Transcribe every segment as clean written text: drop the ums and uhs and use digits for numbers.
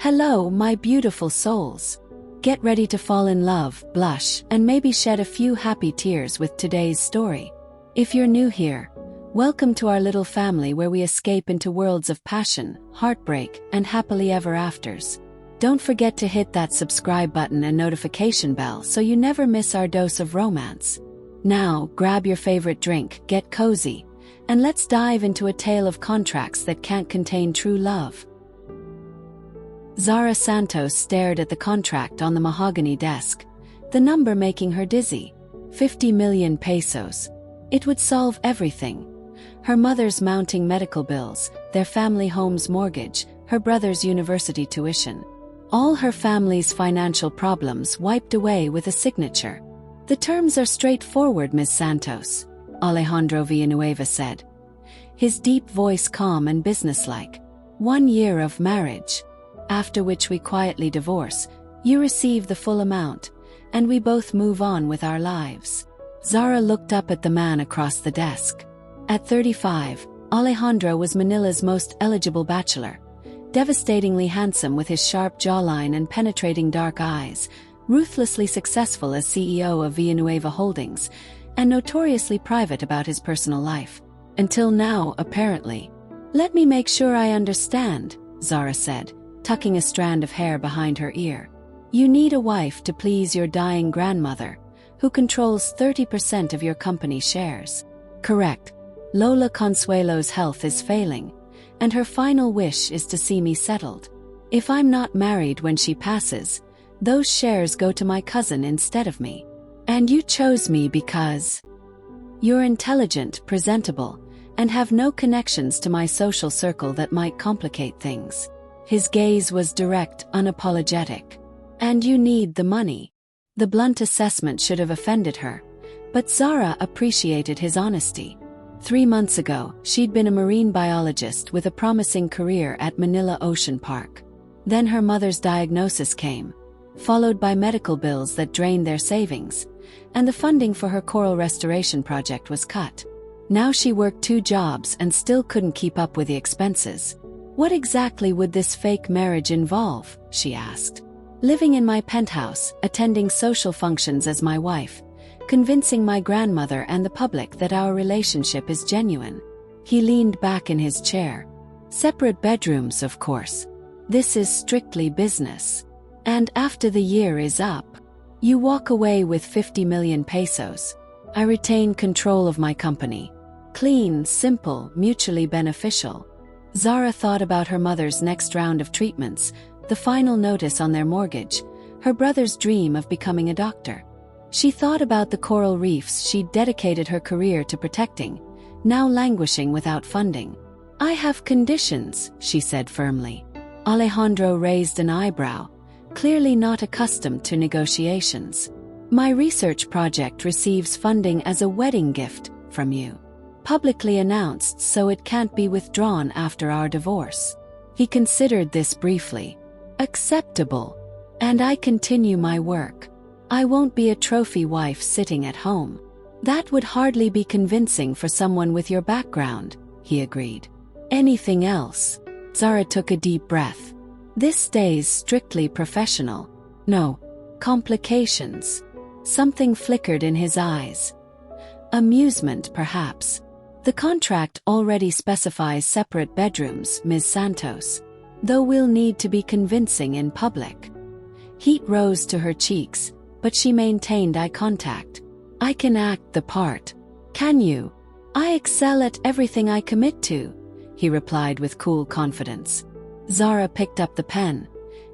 Hello, my beautiful souls. Get ready to fall in love, blush, and maybe shed a few happy tears with today's story. If you're new here, welcome to our little family where we escape into worlds of passion, heartbreak, and happily ever afters. Don't forget to hit that subscribe button and notification bell so you never miss our dose of romance. Now, grab your favorite drink, get cozy, and let's dive into a tale of contracts that can't contain true love. Zara Santos stared at the contract on the mahogany desk, the number making her dizzy. 50 million pesos. It would solve everything. Her mother's mounting medical bills, their family home's mortgage, her brother's university tuition. All her family's financial problems wiped away with a signature. The terms are straightforward, Ms. Santos, Alejandro Villanueva said, his deep voice calm and businesslike. 1 year of marriage, after which we quietly divorce, you receive the full amount, and we both move on with our lives. Zara looked up at the man across the desk. At 35, Alejandro was Manila's most eligible bachelor, devastatingly handsome with his sharp jawline and penetrating dark eyes, ruthlessly successful as CEO of Villanueva Holdings, and notoriously private about his personal life. Until now, apparently. Let me make sure I understand, Zara said, tucking a strand of hair behind her ear. You need a wife to please your dying grandmother, who controls 30% of your company shares. Correct. Lola Consuelo's health is failing, and her final wish is to see me settled. If I'm not married when she passes, those shares go to my cousin instead of me. And you chose me because you're intelligent, presentable, and have no connections to my social circle that might complicate things. His gaze was direct, unapologetic. And you need the money. The blunt assessment should have offended her, but Zara appreciated his honesty. 3 months ago, she'd been a marine biologist with a promising career at Manila Ocean Park. Then her mother's diagnosis came, followed by medical bills that drained their savings, and the funding for her coral restoration project was cut. Now she worked 2 jobs and still couldn't keep up with the expenses. What exactly would this fake marriage involve? She asked. Living in my penthouse, attending social functions as my wife, convincing my grandmother and the public that our relationship is genuine. He leaned back in his chair. Separate bedrooms, of course. This is strictly business. And after the year is up, you walk away with 50 million pesos. I retain control of my company. Clean, simple, mutually beneficial. Zara thought about her mother's next round of treatments, the final notice on their mortgage, her brother's dream of becoming a doctor. She thought about the coral reefs she'd dedicated her career to protecting, now languishing without funding. I have conditions, she said firmly. Alejandro raised an eyebrow, clearly not accustomed to negotiations. My research project receives funding as a wedding gift from you. Publicly announced so it can't be withdrawn after our divorce. He considered this briefly. Acceptable. And I continue my work. I won't be a trophy wife sitting at home. That would hardly be convincing for someone with your background, he agreed. Anything else? Zara took a deep breath. This stays strictly professional. No. Complications. Something flickered in his eyes. Amusement, perhaps. The contract already specifies separate bedrooms, Ms. Santos. Though we'll need to be convincing in public. Heat rose to her cheeks, but she maintained eye contact. I can act the part. Can you? I excel at everything I commit to, he replied with cool confidence. Zara picked up the pen,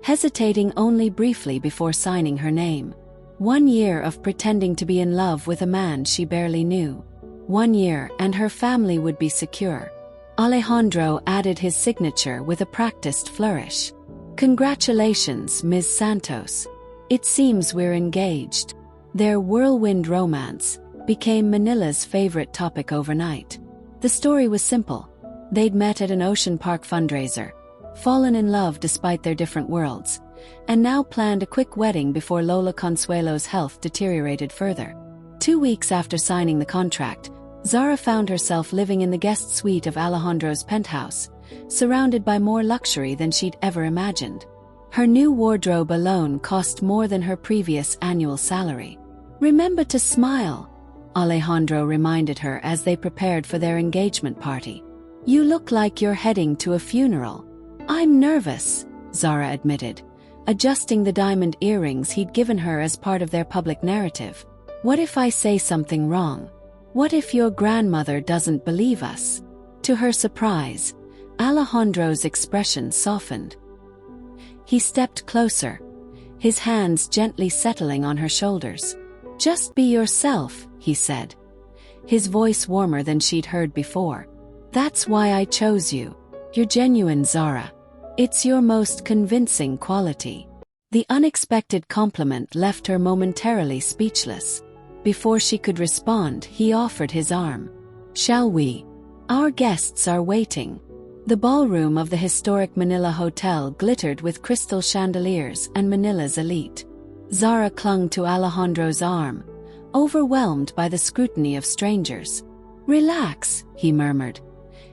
hesitating only briefly before signing her name. 1 year of pretending to be in love with a man she barely knew. 1 year and her family would be secure. Alejandro added his signature with a practiced flourish. Congratulations, Ms. Santos. It seems we're engaged. Their whirlwind romance became Manila's favorite topic overnight. The story was simple. They'd met at an Ocean Park fundraiser, fallen in love despite their different worlds, and now planned a quick wedding before Lola Consuelo's health deteriorated further. 2 weeks after signing the contract, Zara found herself living in the guest suite of Alejandro's penthouse, surrounded by more luxury than she'd ever imagined. Her new wardrobe alone cost more than her previous annual salary. "Remember to smile," Alejandro reminded her as they prepared for their engagement party. "You look like you're heading to a funeral." "I'm nervous," Zara admitted, adjusting the diamond earrings he'd given her as part of their public narrative. "What if I say something wrong? What if your grandmother doesn't believe us?" To her surprise, Alejandro's expression softened. He stepped closer, his hands gently settling on her shoulders. "Just be yourself," he said, his voice warmer than she'd heard before. "That's why I chose you. You're genuine, Zara. It's your most convincing quality." The unexpected compliment left her momentarily speechless. Before she could respond, he offered his arm. "Shall we? Our guests are waiting." The ballroom of the historic Manila Hotel glittered with crystal chandeliers and Manila's elite. Zara clung to Alejandro's arm, overwhelmed by the scrutiny of strangers. "Relax," he murmured,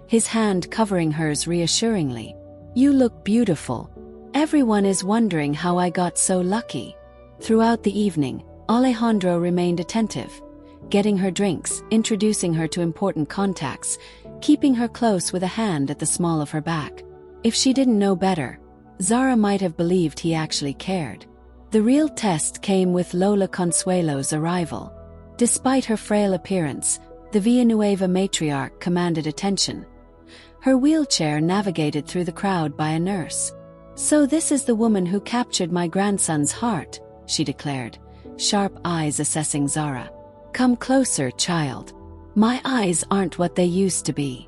his hand covering hers reassuringly. "You look beautiful. Everyone is wondering how I got so lucky." Throughout the evening, Alejandro remained attentive, getting her drinks, introducing her to important contacts, keeping her close with a hand at the small of her back. If she didn't know better, Zara might have believed he actually cared. The real test came with Lola Consuelo's arrival. Despite her frail appearance, the Villanueva matriarch commanded attention. Her wheelchair navigated through the crowd by a nurse. "So this is the woman who captured my grandson's heart," she declared, sharp eyes assessing Zara. "Come closer, child. My eyes aren't what they used to be."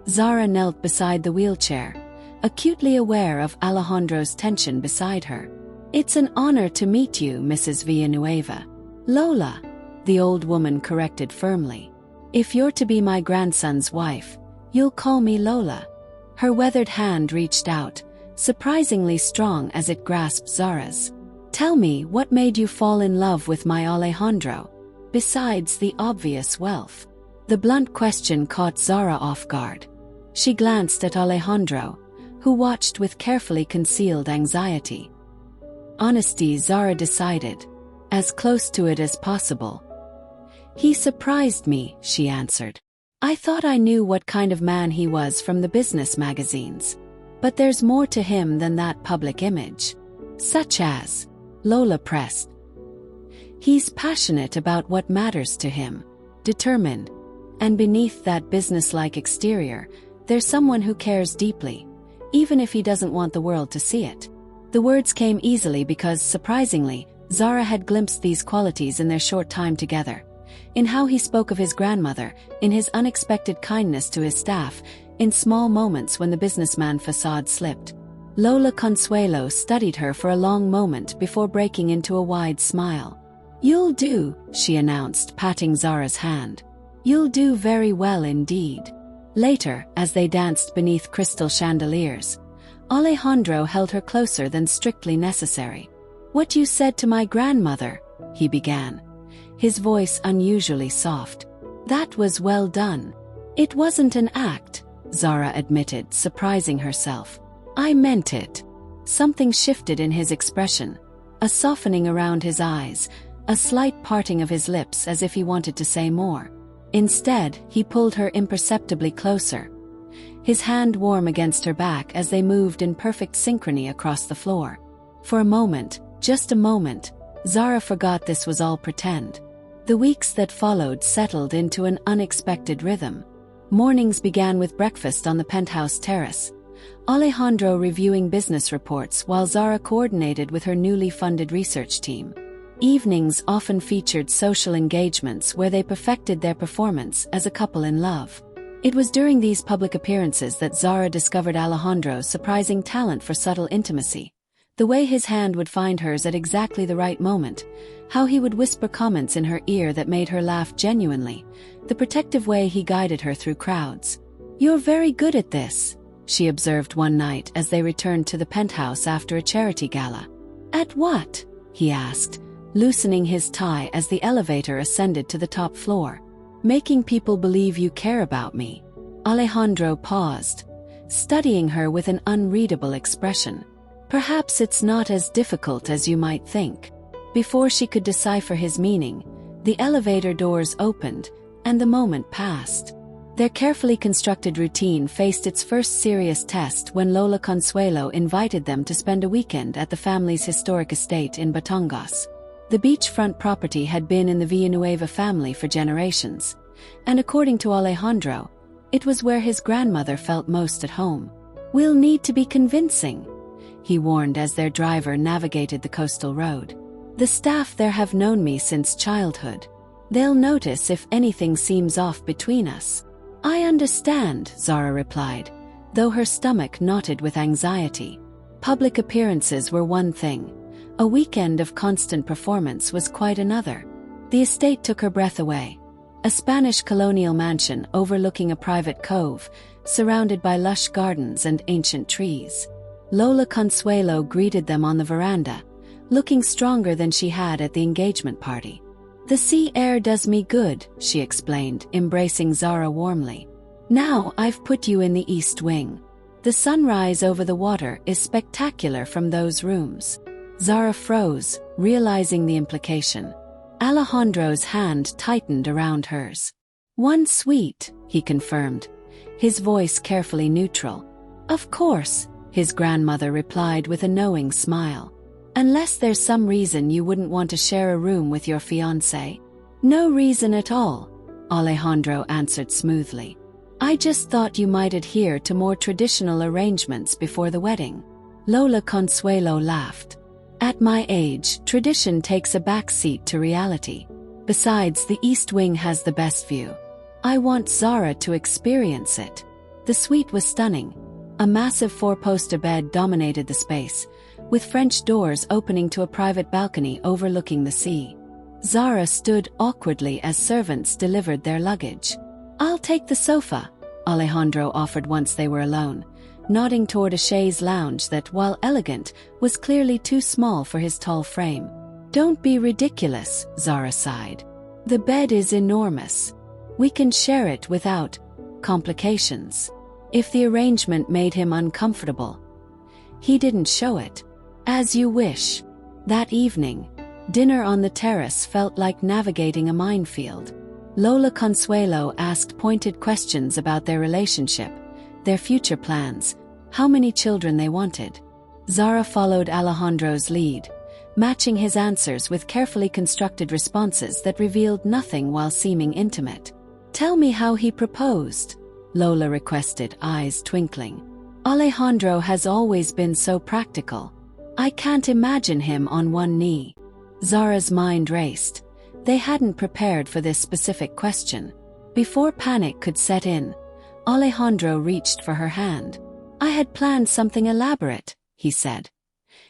Zara knelt beside the wheelchair, acutely aware of Alejandro's tension beside her. "It's an honor to meet you, Mrs. Villanueva." "Lola," the old woman corrected firmly. "If you're to be my grandson's wife, you'll call me Lola." Her weathered hand reached out, surprisingly strong as it grasped Zara's. "Tell me, what made you fall in love with my Alejandro, besides the obvious wealth?" The blunt question caught Zara off guard. She glanced at Alejandro, who watched with carefully concealed anxiety. Honesty, Zara decided, as close to it as possible. "He surprised me," she answered. "I thought I knew what kind of man he was from the business magazines. But there's more to him than that public image." "Such as?" Lola pressed. "He's passionate about what matters to him, determined. And beneath that businesslike exterior, there's someone who cares deeply, even if he doesn't want the world to see it." The words came easily because, surprisingly, Zara had glimpsed these qualities in their short time together. In how he spoke of his grandmother, in his unexpected kindness to his staff, in small moments when the businessman facade slipped. Lola Consuelo studied her for a long moment before breaking into a wide smile. "You'll do," she announced, patting Zara's hand. "You'll do very well indeed." Later, as they danced beneath crystal chandeliers, Alejandro held her closer than strictly necessary. "What you said to my grandmother," he began, his voice unusually soft. "That was well done." "It wasn't an act," Zara admitted, surprising herself. "I meant it." Something shifted in his expression, a softening around his eyes, a slight parting of his lips as if he wanted to say more. Instead, he pulled her imperceptibly closer, his hand warm against her back as they moved in perfect synchrony across the floor. For a moment, just a moment, Zara forgot this was all pretend. The weeks that followed settled into an unexpected rhythm. Mornings began with breakfast on the penthouse terrace, Alejandro reviewing business reports while Zara coordinated with her newly funded research team. Evenings often featured social engagements where they perfected their performance as a couple in love. It was during these public appearances that Zara discovered Alejandro's surprising talent for subtle intimacy. The way his hand would find hers at exactly the right moment, how he would whisper comments in her ear that made her laugh genuinely, the protective way he guided her through crowds. "You're very good at this," she observed one night as they returned to the penthouse after a charity gala. "At what?" he asked, loosening his tie as the elevator ascended to the top floor. "Making people believe you care about me." Alejandro paused, studying her with an unreadable expression. Perhaps it's not as difficult as you might think. Before she could decipher his meaning, the elevator doors opened, and the moment passed. Their carefully constructed routine faced its first serious test when Lola Consuelo invited them to spend a weekend at the family's historic estate in Batangas. The beachfront property had been in the Villanueva family for generations, and according to Alejandro, it was where his grandmother felt most at home. "We'll need to be convincing," he warned as their driver navigated the coastal road. "The staff there have known me since childhood. They'll notice if anything seems off between us." "I understand," Zara replied, though her stomach knotted with anxiety. Public appearances were one thing. A weekend of constant performance was quite another. The estate took her breath away. A Spanish colonial mansion overlooking a private cove, surrounded by lush gardens and ancient trees. Lola Consuelo greeted them on the veranda, looking stronger than she had at the engagement party. "The sea air does me good," she explained, embracing Zara warmly. "Now I've put you in the east wing. The sunrise over the water is spectacular from those rooms." Zara froze, realizing the implication. Alejandro's hand tightened around hers. "One suite," he confirmed, his voice carefully neutral. "Of course," his grandmother replied with a knowing smile. "Unless there's some reason you wouldn't want to share a room with your fiancé." "No reason at all," Alejandro answered smoothly. "I just thought you might adhere to more traditional arrangements before the wedding." Lola Consuelo laughed. "At my age, tradition takes a back seat to reality. Besides, the East Wing has the best view. I want Zara to experience it." The suite was stunning. A massive four-poster bed dominated the space, with French doors opening to a private balcony overlooking the sea. Zara stood awkwardly as servants delivered their luggage. "I'll take the sofa," Alejandro offered once they were alone, nodding toward a chaise lounge that, while elegant, was clearly too small for his tall frame. "Don't be ridiculous," Zara sighed. "The bed is enormous. We can share it without complications." If the arrangement made him uncomfortable, he didn't show it. "As you wish." That evening, dinner on the terrace felt like navigating a minefield. Lola Consuelo asked pointed questions about their relationship, their future plans, how many children they wanted. Zara followed Alejandro's lead, matching his answers with carefully constructed responses that revealed nothing while seeming intimate. "Tell me how he proposed," Lola requested, eyes twinkling. "Alejandro has always been so practical. I can't imagine him on one knee." Zara's mind raced. They hadn't prepared for this specific question. Before panic could set in, Alejandro reached for her hand. "I had planned something elaborate," he said,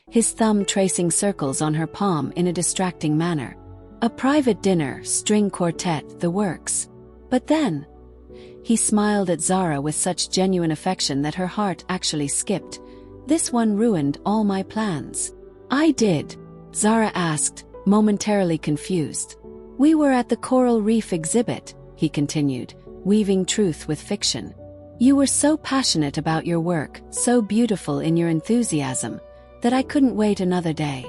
his thumb tracing circles on her palm in a distracting manner. "A private dinner, string quartet, the works. But then..." He smiled at Zara with such genuine affection that her heart actually skipped. "This one ruined all my plans." "I did?" Zara asked, momentarily confused. "We were at the Coral Reef exhibit," he continued, weaving truth with fiction. "You were so passionate about your work, so beautiful in your enthusiasm, that I couldn't wait another day.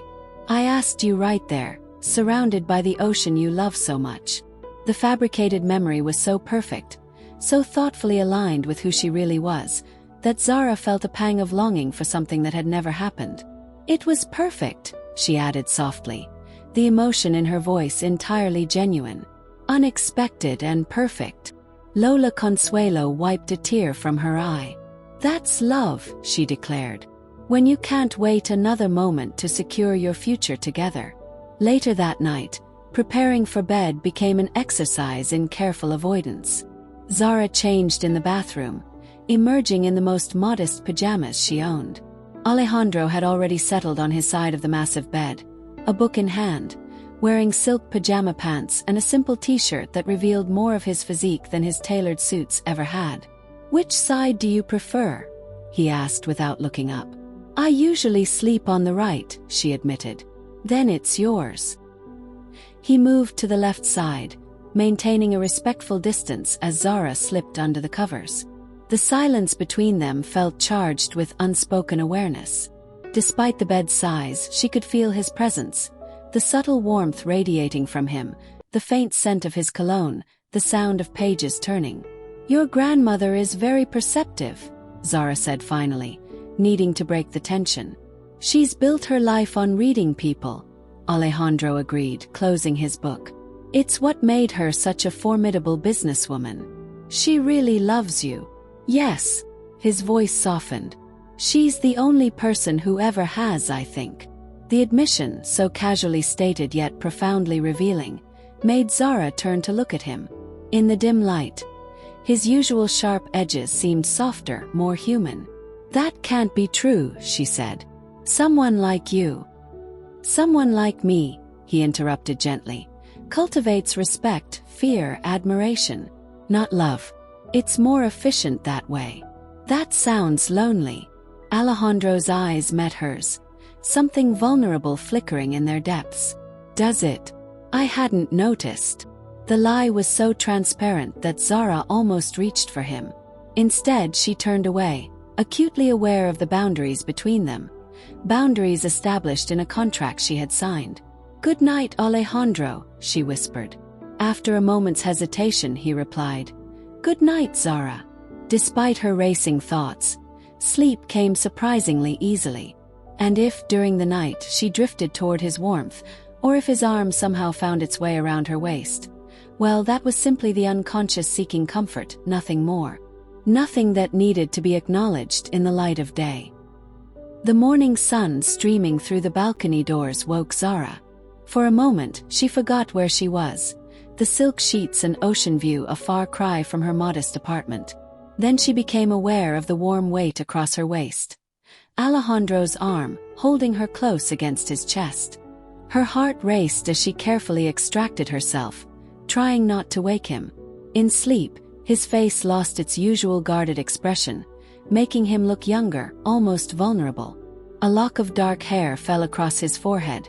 I asked you right there, surrounded by the ocean you love so much." The fabricated memory was so perfect, so thoughtfully aligned with who she really was, that Zara felt a pang of longing for something that had never happened. "It was perfect," she added softly, the emotion in her voice entirely genuine. "Unexpected and perfect." Lola Consuelo wiped a tear from her eye. "That's love," she declared. "When you can't wait another moment to secure your future together." Later that night, preparing for bed became an exercise in careful avoidance. Zara changed in the bathroom, emerging in the most modest pajamas she owned. Alejandro had already settled on his side of the massive bed, a book in hand, wearing silk pajama pants and a simple t-shirt that revealed more of his physique than his tailored suits ever had. "Which side do you prefer?" he asked without looking up. "I usually sleep on the right," she admitted. "Then it's yours." He moved to the left side, maintaining a respectful distance as Zara slipped under the covers. The silence between them felt charged with unspoken awareness. Despite the bed's size, she could feel his presence, the subtle warmth radiating from him, the faint scent of his cologne, the sound of pages turning. "Your grandmother is very perceptive," Zara said finally, needing to break the tension. "She's built her life on reading people," Alejandro agreed, closing his book. "It's what made her such a formidable businesswoman. She really loves you." "Yes." His voice softened. "She's the only person who ever has, I think." The admission, so casually stated yet profoundly revealing, made Zara turn to look at him. In the dim light, his usual sharp edges seemed softer, more human. "That can't be true," she said. "Someone like you." "Someone like me," he interrupted gently, "cultivates respect, fear, admiration. Not love. It's more efficient that way." "That sounds lonely." Alejandro's eyes met hers, something vulnerable flickering in their depths. "Does it?" "I hadn't noticed." The lie was so transparent that Zara almost reached for him. Instead, she turned away, acutely aware of the boundaries between them, boundaries established in a contract she had signed. "Good night, Alejandro," she whispered. After a moment's hesitation, he replied, "Good night, Zara." Despite her racing thoughts, sleep came surprisingly easily. And if, during the night, she drifted toward his warmth, or if his arm somehow found its way around her waist, well, that was simply the unconscious seeking comfort, nothing more. Nothing that needed to be acknowledged in the light of day. The morning sun streaming through the balcony doors woke Zara. For a moment, she forgot where she was, the silk sheets and ocean view a far cry from her modest apartment. Then she became aware of the warm weight across her waist. Alejandro's arm, holding her close against his chest. Her heart raced as she carefully extracted herself, trying not to wake him. In sleep, his face lost its usual guarded expression, making him look younger, almost vulnerable. A lock of dark hair fell across his forehead,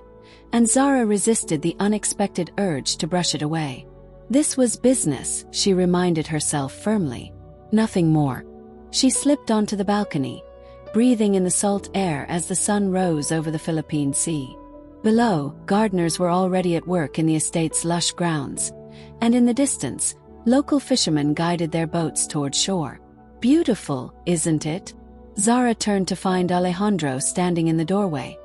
and Zara resisted the unexpected urge to brush it away. This was business, she reminded herself firmly. Nothing more. She slipped onto the balcony, breathing in the salt air as the sun rose over the Philippine Sea. Below, gardeners were already at work in the estate's lush grounds, and in the distance, local fishermen guided their boats toward shore. "Beautiful, isn't it?" Zara turned to find Alejandro standing in the doorway.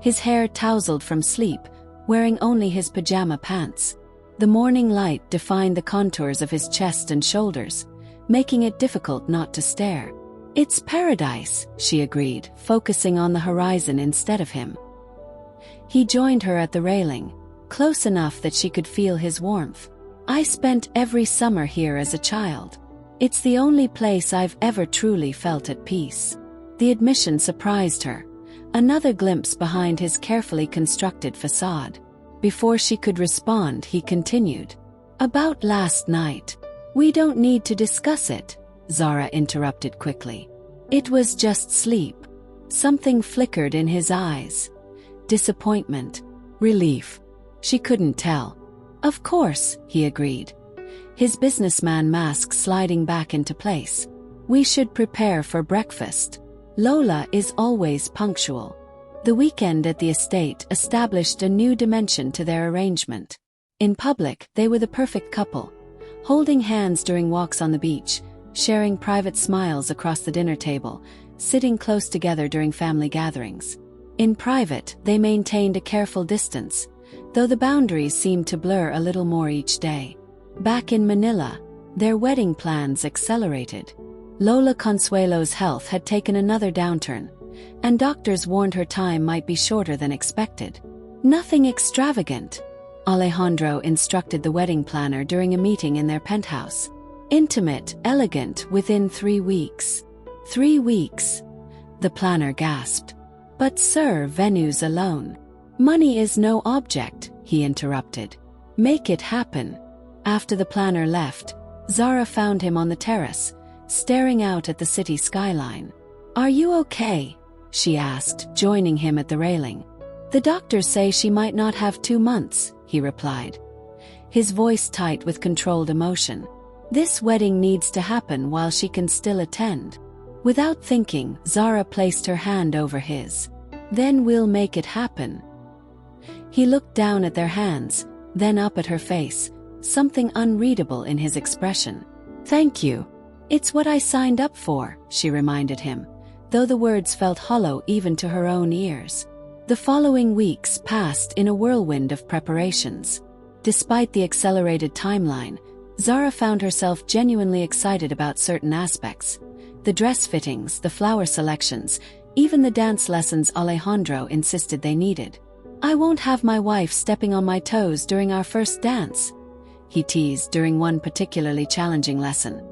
His hair tousled from sleep, wearing only his pajama pants. The morning light defined the contours of his chest and shoulders, making it difficult not to stare. "It's paradise," she agreed, focusing on the horizon instead of him. He joined her at the railing, close enough that she could feel his warmth. "I spent every summer here as a child. It's the only place I've ever truly felt at peace." The admission surprised her, another glimpse behind his carefully constructed facade. Before she could respond, he continued, "About last night." "We don't need to discuss it," Zara interrupted quickly. "It was just sleep." Something flickered in his eyes. Disappointment, relief. She couldn't tell. "Of course," he agreed, his businessman mask sliding back into place. "We should prepare for breakfast. Lola is always punctual." The weekend at the estate established a new dimension to their arrangement. In public, they were the perfect couple, holding hands during walks on the beach, sharing private smiles across the dinner table, sitting close together during family gatherings. In private, they maintained a careful distance, though the boundaries seemed to blur a little more each day. Back in Manila, their wedding plans accelerated. Lola Consuelo's health had taken another downturn, and doctors warned her time might be shorter than expected. "Nothing extravagant," Alejandro instructed the wedding planner during a meeting in their penthouse. "Intimate, elegant, within 3 weeks." 3 weeks? The planner gasped. "But sir, venues alone." "Money is no object," he interrupted. "Make it happen." After the planner left, Zara found him on the terrace, staring out at the city skyline. "Are you okay?" she asked, joining him at the railing. "The doctors say she might not have 2 months," he replied, his voice tight with controlled emotion. "This wedding needs to happen while she can still attend." Without thinking, Zara placed her hand over his. Then we'll make it happen. He looked down at their hands, then up at her face, something unreadable in his expression. Thank you. It's what I signed up for, she reminded him, though the words felt hollow even to her own ears. The following weeks passed in a whirlwind of preparations. Despite the accelerated timeline, Zara found herself genuinely excited about certain aspects. The dress fittings, the flower selections, even the dance lessons Alejandro insisted they needed. I won't have my wife stepping on my toes during our first dance, he teased during one particularly challenging lesson.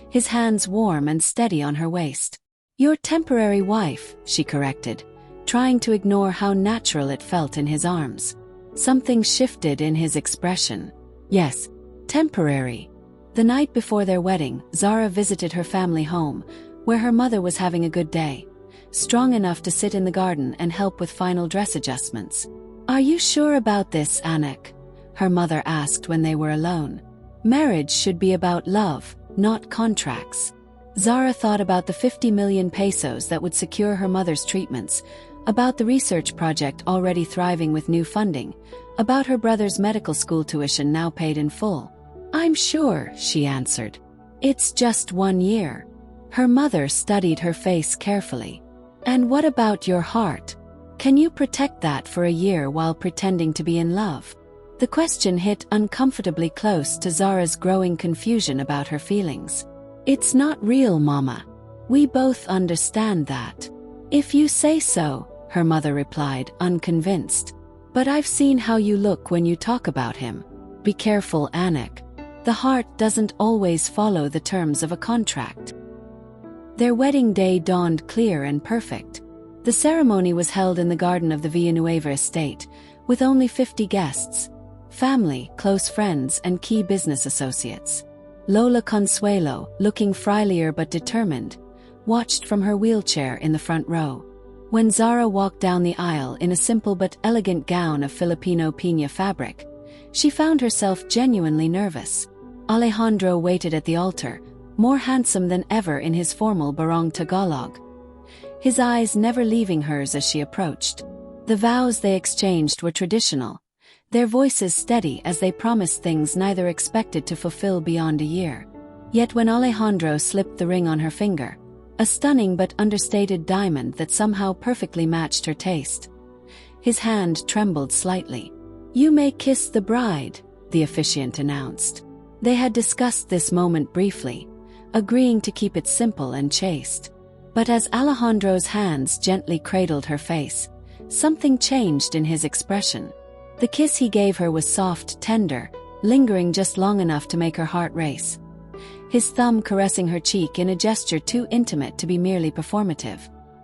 His hands warm and steady on her waist. Your temporary wife, she corrected, trying to ignore how natural it felt in his arms. Something shifted in his expression. Yes, temporary. The night before their wedding, Zara visited her family home, where her mother was having a good day, strong enough to sit in the garden and help with final dress adjustments. Are you sure about this, Anak? Her mother asked when they were alone. Marriage should be about love, not contracts. Zara thought about the 50 million pesos that would secure her mother's treatments, about the research project already thriving with new funding, about her brother's medical school tuition now paid in full. I'm sure, she answered. It's just 1 year. Her mother studied her face carefully. And what about your heart? Can you protect that for a year while pretending to be in love? The question hit uncomfortably close to Zara's growing confusion about her feelings. It's not real, Mama. We both understand that. If you say so, her mother replied, unconvinced. But I've seen how you look when you talk about him. Be careful, Anak. The heart doesn't always follow the terms of a contract. Their wedding day dawned clear and perfect. The ceremony was held in the garden of the Villanueva estate, with only 50 guests, family, close friends, and key business associates. Lola Consuelo, looking frilier but determined, watched from her wheelchair in the front row. When Zara walked down the aisle in a simple but elegant gown of Filipino piña fabric, she found herself genuinely nervous. Alejandro waited at the altar, more handsome than ever in his formal barong Tagalog, his eyes never leaving hers as she approached. The vows they exchanged were traditional, their voices steady as they promised things neither expected to fulfill beyond a year. Yet when Alejandro slipped the ring on her finger, a stunning but understated diamond that somehow perfectly matched her taste, his hand trembled slightly. You may kiss the bride, the officiant announced. They had discussed this moment briefly, agreeing to keep it simple and chaste. But as Alejandro's hands gently cradled her face, something changed in his expression. The kiss he gave her was soft, tender, lingering just long enough to make her heart race, his thumb caressing her cheek in a gesture too intimate to be merely performative.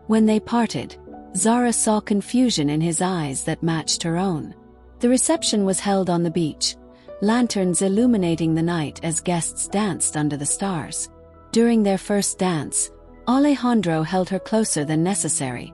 When they parted, Zara saw confusion in his eyes that matched her own. The reception was held on the beach, lanterns illuminating the night as guests danced under the stars. During their first dance, Alejandro held her closer than necessary,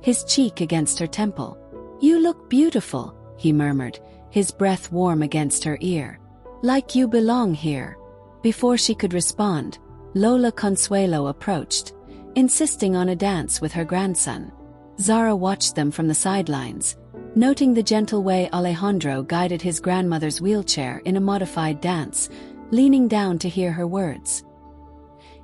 his cheek against her temple. You look beautiful, he murmured, his breath warm against her ear. Like you belong here. Before she could respond, Lola Consuelo approached, insisting on a dance with her grandson. Zara watched them from the sidelines, noting the gentle way Alejandro guided his grandmother's wheelchair in a modified dance, leaning down to hear her words.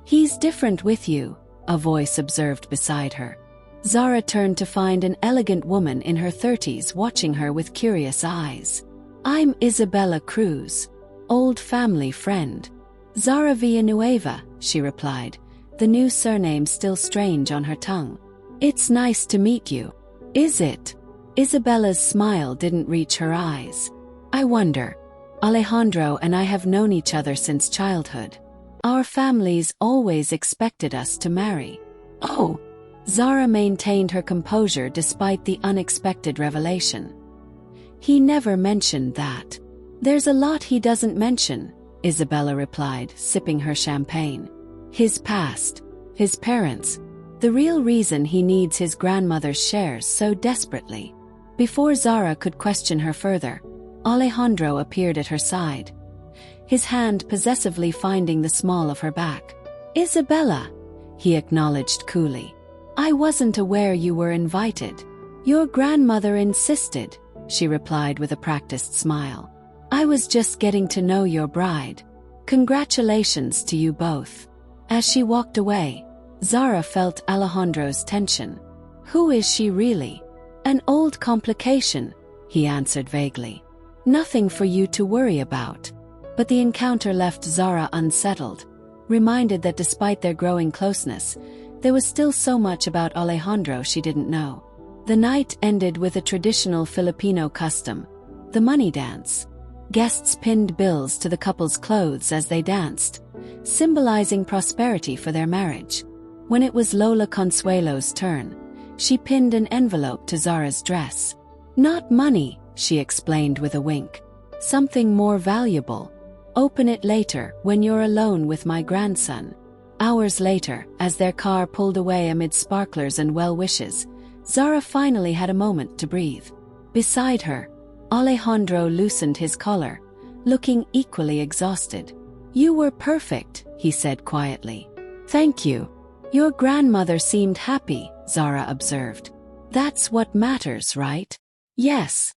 He's different with you, a voice observed beside her. Zara turned to find an elegant woman in her 30s watching her with curious eyes. I'm Isabella Cruz, old family friend. Zara Villanueva, she replied, the new surname still strange on her tongue. It's nice to meet you. Is it? Isabella's smile didn't reach her eyes. I wonder. Alejandro and I have known each other since childhood. Our families always expected us to marry. Oh! Zara maintained her composure despite the unexpected revelation. He never mentioned that. There's a lot he doesn't mention, Isabella replied, sipping her champagne. His past, his parents, the real reason he needs his grandmother's shares so desperately. Before Zara could question her further, Alejandro appeared at her side, his hand possessively finding the small of her back. Isabella, he acknowledged coolly. I wasn't aware you were invited. Your grandmother insisted, she replied with a practiced smile. I was just getting to know your bride. Congratulations to you both. As she walked away, Zara felt Alejandro's tension. Who is she really? An old complication, he answered vaguely. Nothing for you to worry about. But the encounter left Zara unsettled, reminded that despite their growing closeness, there was still so much about Alejandro she didn't know. The night ended with a traditional Filipino custom, the money dance. Guests pinned bills to the couple's clothes as they danced, symbolizing prosperity for their marriage. When it was Lola Consuelo's turn, she pinned an envelope to Zara's dress. Not money, she explained with a wink. Something more valuable. Open it later, when you're alone with my grandson. Hours later, as their car pulled away amid sparklers and well-wishes, Zara finally had a moment to breathe. Beside her, Alejandro loosened his collar, looking equally exhausted. You were perfect, he said quietly. Thank you. Your grandmother seemed happy, Zara observed. That's what matters, right? Yes.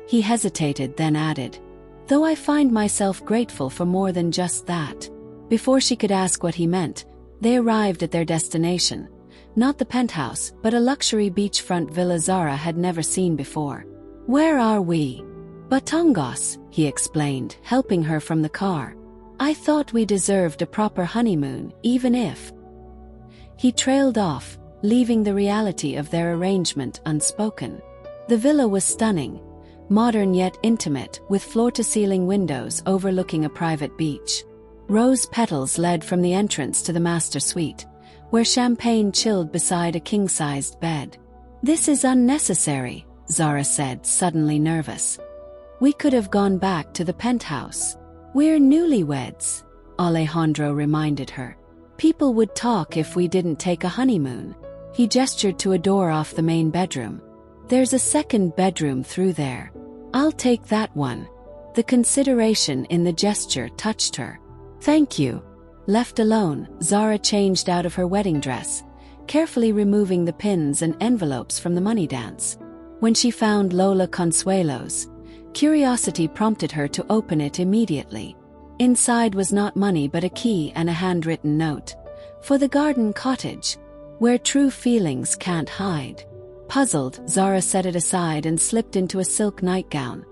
He hesitated, then added, though I find myself grateful for more than just that. Before she could ask what he meant, they arrived at their destination. Not the penthouse, but a luxury beachfront villa Zara had never seen before. Where are we? Batangas, he explained, helping her from the car. I thought we deserved a proper honeymoon, even if... He trailed off, leaving the reality of their arrangement unspoken. The villa was stunning, modern yet intimate, with floor-to-ceiling windows overlooking a private beach. Rose petals led from the entrance to the master suite, where champagne chilled beside a king-sized bed. This is unnecessary, Zara said, suddenly nervous. We could have gone back to the penthouse. We're newlyweds, Alejandro reminded her. People would talk if we didn't take a honeymoon. He gestured to a door off the main bedroom. There's a second bedroom through there. I'll take that one. The consideration in the gesture touched her. Thank you. Left alone, Zara changed out of her wedding dress, carefully removing the pins and envelopes from the money dance. When she found Lola Consuelo's, curiosity prompted her to open it immediately. Inside was not money but a key and a handwritten note. For the garden cottage, where true feelings can't hide. Puzzled, Zara set it aside and slipped into a silk nightgown,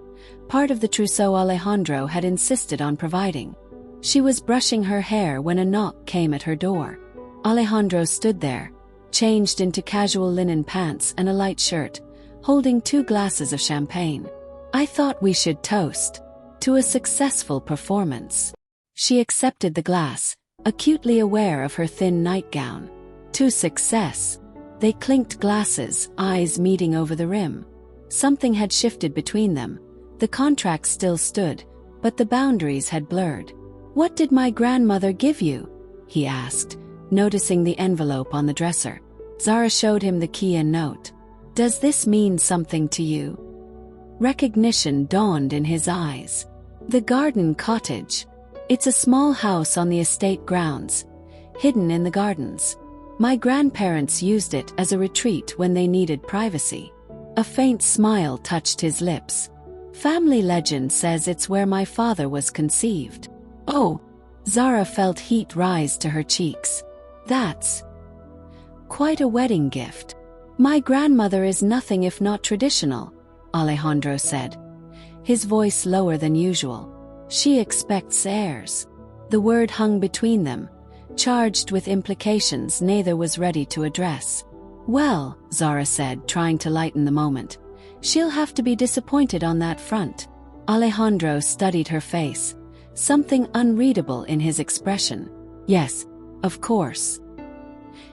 part of the trousseau Alejandro had insisted on providing. She was brushing her hair when a knock came at her door. Alejandro stood there, changed into casual linen pants and a light shirt, holding 2 glasses of champagne. I thought we should toast to a successful performance. She accepted the glass, acutely aware of her thin nightgown. To success. They clinked glasses, eyes meeting over the rim. Something had shifted between them. The contract still stood, but the boundaries had blurred. What did my grandmother give you? He asked, noticing the envelope on the dresser. Zara showed him the key and note. Does this mean something to you? Recognition dawned in his eyes. The garden cottage. It's a small house on the estate grounds, hidden in the gardens. My grandparents used it as a retreat when they needed privacy. A faint smile touched his lips. Family legend says it's where my father was conceived. Oh! Zara felt heat rise to her cheeks. That's quite a wedding gift. My grandmother is nothing if not traditional, Alejandro said, his voice lower than usual. She expects heirs. The word hung between them, charged with implications neither was ready to address. Well, Zara said, trying to lighten the moment, she'll have to be disappointed on that front. Alejandro studied her face, something unreadable in his expression. Yes, of course.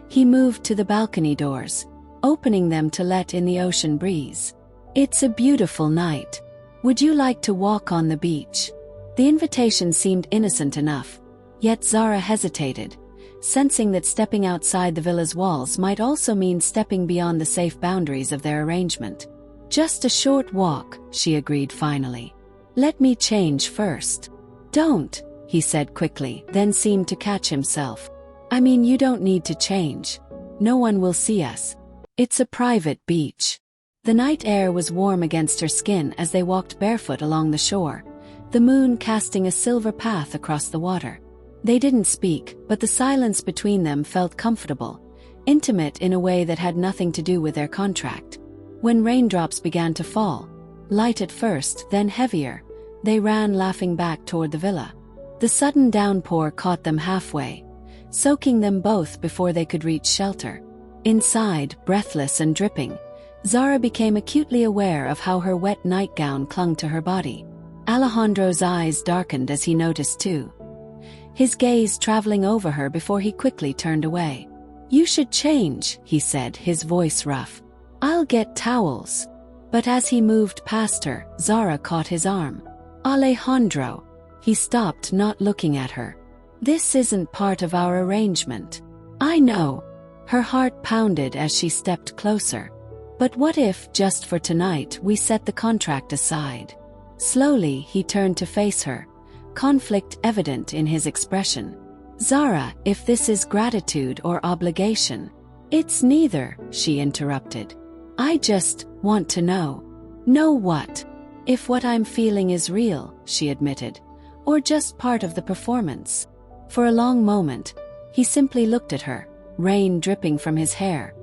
He moved to the balcony doors, opening them to let in the ocean breeze. It's a beautiful night. Would you like to walk on the beach? The invitation seemed innocent enough, yet Zara hesitated, sensing that stepping outside the villa's walls might also mean stepping beyond the safe boundaries of their arrangement. Just a short walk, she agreed finally. Let me change first. Don't, he said quickly, then seemed to catch himself. I mean, you don't need to change. No one will see us. It's a private beach. The night air was warm against her skin as they walked barefoot along the shore, the moon casting a silver path across the water. They didn't speak, but the silence between them felt comfortable, intimate in a way that had nothing to do with their contract. When raindrops began to fall, light at first, then heavier, they ran laughing back toward the villa. The sudden downpour caught them halfway, soaking them both before they could reach shelter. Inside, breathless and dripping, Zara became acutely aware of how her wet nightgown clung to her body. Alejandro's eyes darkened as he noticed too, his gaze traveling over her before he quickly turned away. "You should change," he said, his voice rough. "I'll get towels." But as he moved past her, Zara caught his arm. "Alejandro." He stopped, not looking at her. "This isn't part of our arrangement." "I know." Her heart pounded as she stepped closer. "But what if, just for tonight, we set the contract aside?" Slowly, he turned to face her, conflict evident in his expression. "Zara, if this is gratitude or obligation." "It's neither," she interrupted. "I just want to know." "Know what?" "If what I'm feeling is real," she admitted, "or just part of the performance." For a long moment, he simply looked at her, rain dripping from his hair,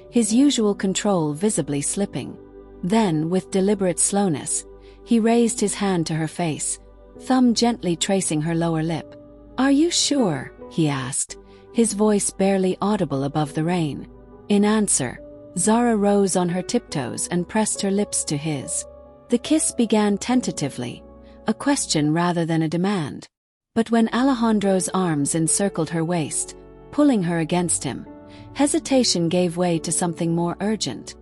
his usual control visibly slipping. Then, with deliberate slowness, he raised his hand to her face, thumb gently tracing her lower lip. "Are you sure?" he asked, his voice barely audible above the rain. In answer, Zara rose on her tiptoes and pressed her lips to his. The kiss began tentatively, a question rather than a demand. But when Alejandro's arms encircled her waist, pulling her against him, hesitation gave way to something more urgent.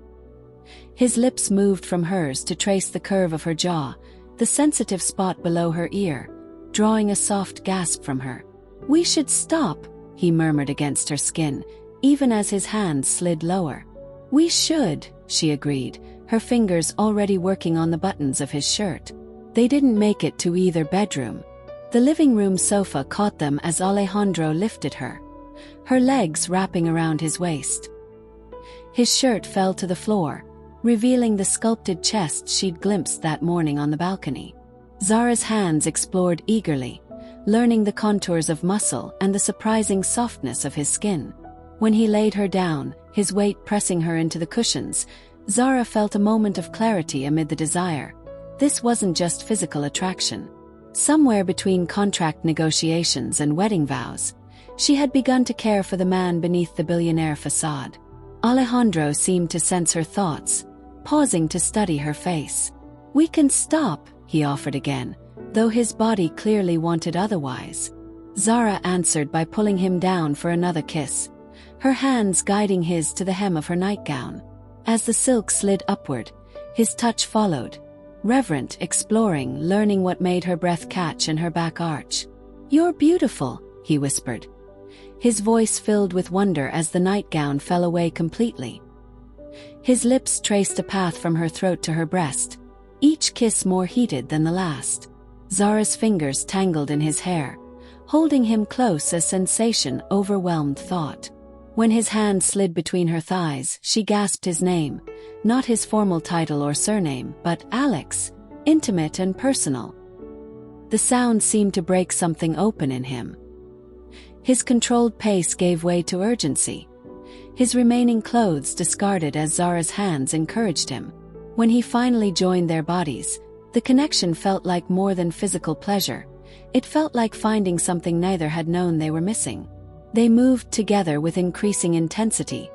His lips moved from hers to trace the curve of her jaw, the sensitive spot below her ear, drawing a soft gasp from her. "We should stop," he murmured against her skin, even as his hands slid lower. "We should," she agreed, her fingers already working on the buttons of his shirt. They didn't make it to either bedroom. The living room sofa caught them as Alejandro lifted her, her legs wrapping around his waist. His shirt fell to the floor, revealing the sculpted chest she'd glimpsed that morning on the balcony. Zara's hands explored eagerly, learning the contours of muscle and the surprising softness of his skin. When he laid her down, his weight pressing her into the cushions, Zara felt a moment of clarity amid the desire. This wasn't just physical attraction. Somewhere between contract negotiations and wedding vows, she had begun to care for the man beneath the billionaire facade. Alejandro seemed to sense her thoughts, pausing to study her face. "We can stop," he offered again, though his body clearly wanted otherwise. Zara answered by pulling him down for another kiss, her hands guiding his to the hem of her nightgown. As the silk slid upward, his touch followed, reverent, exploring, learning what made her breath catch and her back arch. "You're beautiful," he whispered, his voice filled with wonder as the nightgown fell away completely. His lips traced a path from her throat to her breast, each kiss more heated than the last. Zara's fingers tangled in his hair, holding him close as sensation overwhelmed thought. When his hand slid between her thighs, she gasped his name, not his formal title or surname, but Alex, intimate and personal. The sound seemed to break something open in him. His controlled pace gave way to urgency, his remaining clothes discarded as Zara's hands encouraged him. When he finally joined their bodies, the connection felt like more than physical pleasure. It felt like finding something neither had known they were missing. They moved together with increasing intensity,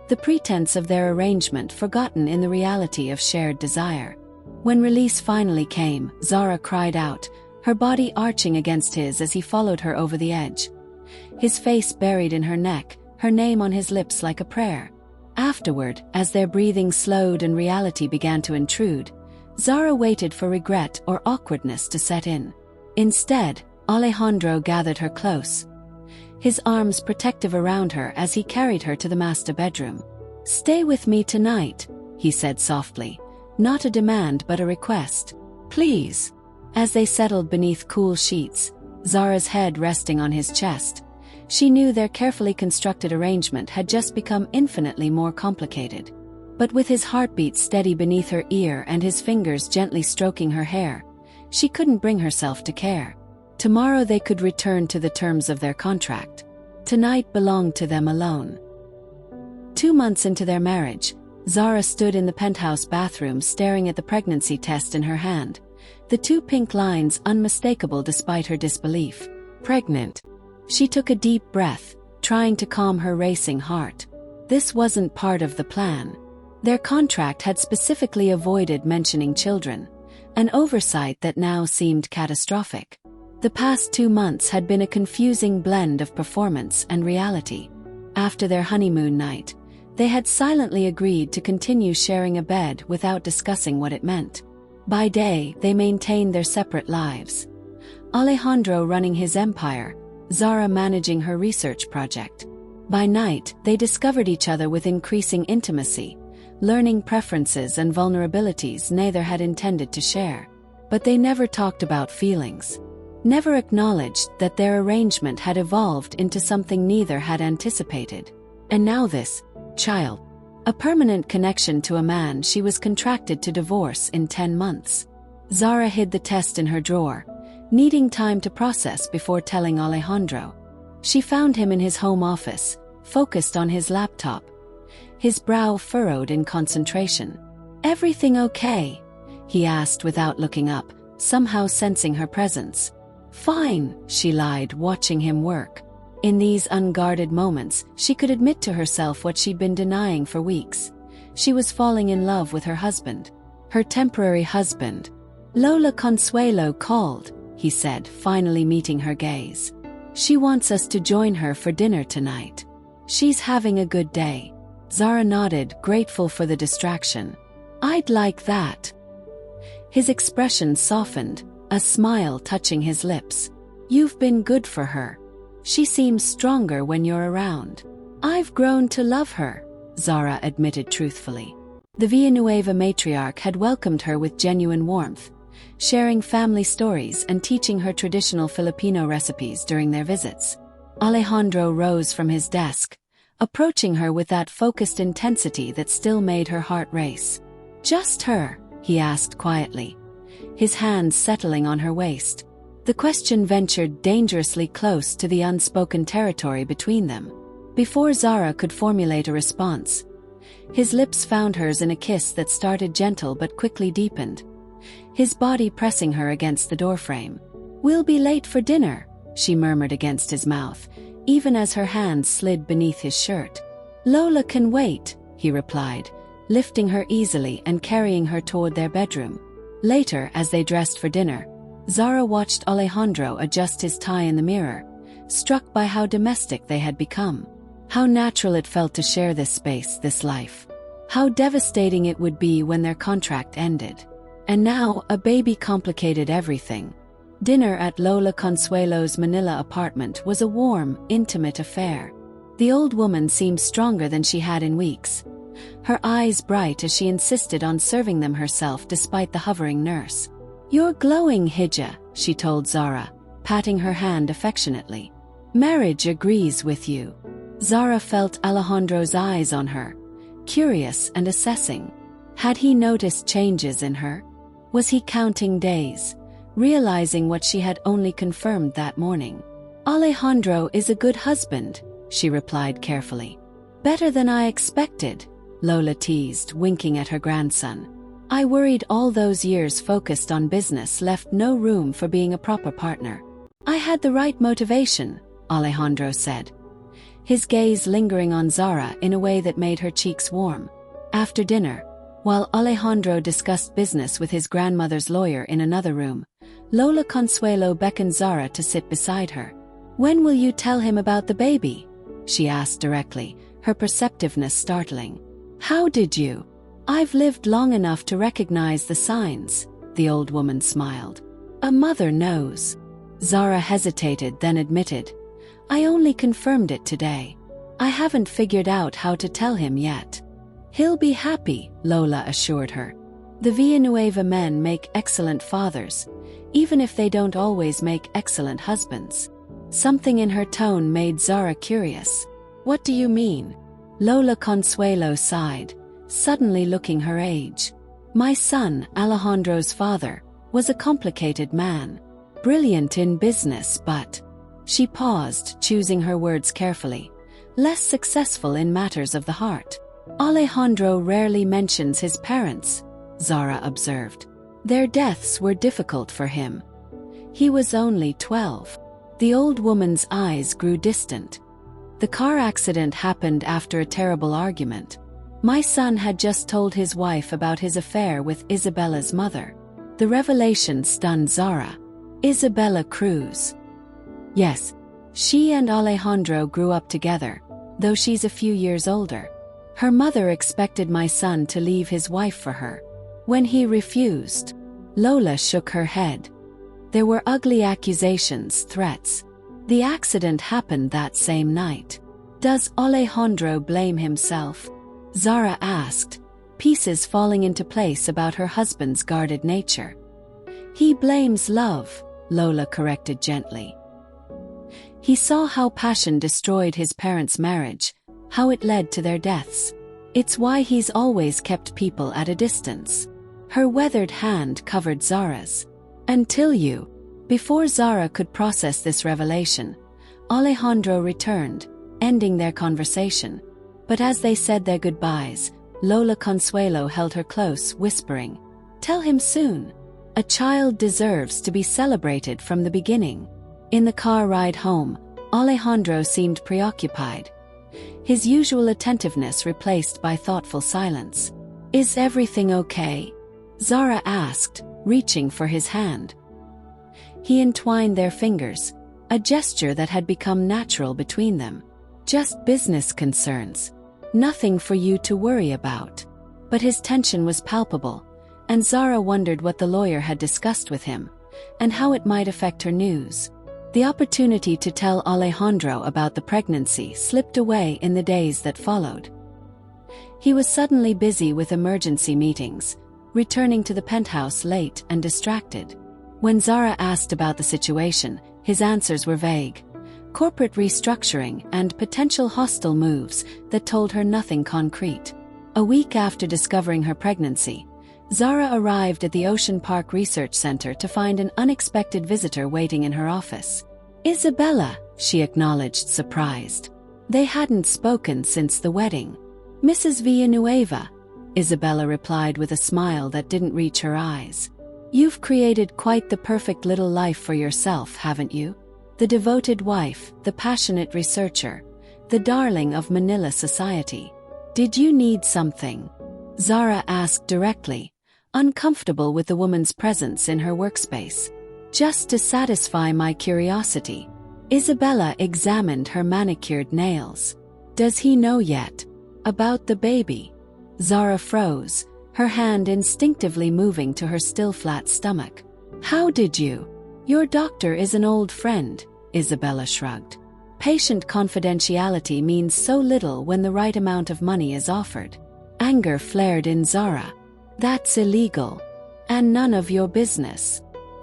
the pretense of their arrangement forgotten in the reality of shared desire. When release finally came, Zara cried out, her body arching against his as he followed her over the edge. His face buried in her neck, her name on his lips like a prayer. Afterward, as their breathing slowed and reality began to intrude, Zara waited for regret or awkwardness to set in. Instead, Alejandro gathered her close, his arms protective around her as he carried her to the master bedroom. "Stay with me tonight," he said softly, not a demand but a request. "Please." As they settled beneath cool sheets, Zara's head resting on his chest, She knew their carefully constructed arrangement had just become infinitely more complicated. But with his heartbeat steady beneath her ear and his fingers gently stroking her hair, she couldn't bring herself to care. Tomorrow they could return to the terms of their contract. Tonight belonged to them alone. 2 months into their marriage, Zara stood in the penthouse bathroom staring at the pregnancy test in her hand, the 2 pink lines unmistakable despite her disbelief. Pregnant. She took a deep breath, trying to calm her racing heart. This wasn't part of the plan. Their contract had specifically avoided mentioning children, an oversight that now seemed catastrophic. The past 2 months had been a confusing blend of performance and reality. After their honeymoon night, they had silently agreed to continue sharing a bed without discussing what it meant. By day, they maintained their separate lives. Alejandro running his empire, Zara managing her research project. By night, they discovered each other with increasing intimacy, learning preferences and vulnerabilities neither had intended to share. But they never talked about feelings. Never acknowledged that their arrangement had evolved into something neither had anticipated. And now this child. A permanent connection to a man she was contracted to divorce in 10 months. Zara hid the test in her drawer, needing time to process before telling Alejandro. She found him in his home office, focused on his laptop, his brow furrowed in concentration. "Everything okay?" he asked without looking up, somehow sensing her presence. "Fine," she lied, watching him work. In these unguarded moments, she could admit to herself what she'd been denying for weeks. She was falling in love with her husband. Her temporary husband. "Lola Consuelo called," he said, finally meeting her gaze. "She wants us to join her for dinner tonight. She's having a good day." Zara nodded, grateful for the distraction. "I'd like that." His expression softened, a smile touching his lips. "You've been good for her. She seems stronger when you're around." "I've grown to love her," Zara admitted truthfully. The Villanueva matriarch had welcomed her with genuine warmth, sharing family stories and teaching her traditional Filipino recipes during their visits. Alejandro rose from his desk, approaching her with that focused intensity that still made her heart race. "Just her?" he asked quietly, his hands settling on her waist. The question ventured dangerously close to the unspoken territory between them. Before Zara could formulate a response, his lips found hers in a kiss that started gentle but quickly deepened, his body pressing her against the doorframe. "We'll be late for dinner," she murmured against his mouth, even as her hands slid beneath his shirt. "Lola can wait," he replied, lifting her easily and carrying her toward their bedroom. Later, as they dressed for dinner, Zara watched Alejandro adjust his tie in the mirror, struck by how domestic they had become. How natural it felt to share this space, this life. How devastating it would be when their contract ended. And now, a baby complicated everything. Dinner at Lola Consuelo's Manila apartment was a warm, intimate affair. The old woman seemed stronger than she had in weeks, her eyes bright as she insisted on serving them herself despite the hovering nurse. "You're glowing, Hija," she told Zara, patting her hand affectionately. "Marriage agrees with you." Zara felt Alejandro's eyes on her, curious and assessing. Had he noticed changes in her? Was he counting days, realizing what she had only confirmed that morning? "Alejandro is a good husband," she replied carefully. "Better than I expected," Lola teased, winking at her grandson. "I worried all those years focused on business left no room for being a proper partner." "I had the right motivation," Alejandro said, his gaze lingering on Zara in a way that made her cheeks warm. After dinner, while Alejandro discussed business with his grandmother's lawyer in another room, Lola Consuelo beckoned Zara to sit beside her. "When will you tell him about the baby?" she asked directly, her perceptiveness startling. "How did you?" "I've lived long enough to recognize the signs," the old woman smiled. "A mother knows." Zara hesitated, then admitted, "I only confirmed it today. I haven't figured out how to tell him yet." "He'll be happy," Lola assured her. "The Villanueva men make excellent fathers, even if they don't always make excellent husbands." Something in her tone made Zara curious. "What do you mean?" Lola Consuelo sighed, suddenly looking her age. "My son, Alejandro's father, was a complicated man. Brilliant in business but—" She paused, choosing her words carefully. "Less successful in matters of the heart." "Alejandro rarely mentions his parents," Zara observed. "Their deaths were difficult for him. He was only 12. The old woman's eyes grew distant. "The car accident happened after a terrible argument. My son had just told his wife about his affair with Isabella's mother." The revelation stunned Zara. "Isabella Cruz?" "Yes. She and Alejandro grew up together, though she's a few years older. Her mother expected my son to leave his wife for her. When he refused..." Lola shook her head. "There were ugly accusations, threats. The accident happened that same night." "Does Alejandro blame himself?" Zara asked, pieces falling into place about her husband's guarded nature. "He blames love," Lola corrected gently. "He saw how passion destroyed his parents' marriage, how it led to their deaths. It's why he's always kept people at a distance." Her weathered hand covered Zara's. "Until you..." Before Zara could process this revelation, Alejandro returned, ending their conversation. But as they said their goodbyes, Lola Consuelo held her close, whispering, "Tell him soon. A child deserves to be celebrated from the beginning." In the car ride home, Alejandro seemed preoccupied, his usual attentiveness replaced by thoughtful silence. "Is everything okay?" Zara asked, reaching for his hand. He entwined their fingers, a gesture that had become natural between them. "Just business concerns. Nothing for you to worry about." But his tension was palpable, and Zara wondered what the lawyer had discussed with him, and how it might affect her news. The opportunity to tell Alejandro about the pregnancy slipped away in the days that followed. He was suddenly busy with emergency meetings, returning to the penthouse late and distracted. When Zara asked about the situation, his answers were vague. Corporate restructuring and potential hostile moves that told her nothing concrete. A week after discovering her pregnancy, Zara arrived at the Ocean Park Research Center to find an unexpected visitor waiting in her office. "Isabella," she acknowledged, surprised. They hadn't spoken since the wedding. "Mrs. Villanueva," Isabella replied with a smile that didn't reach her eyes. "You've created quite the perfect little life for yourself, haven't you? The devoted wife, the passionate researcher, the darling of Manila society. Did you need something?" Zara asked directly, uncomfortable with the woman's presence in her workspace. "Just to satisfy my curiosity." Isabella examined her manicured nails. "Does he know yet about the baby?" Zara froze, her hand instinctively moving to her still flat stomach. "How did you?" "Your doctor is an old friend," Isabella shrugged. "Patient confidentiality means so little when the right amount of money is offered." Anger flared in Zara. "That's illegal. And none of your business."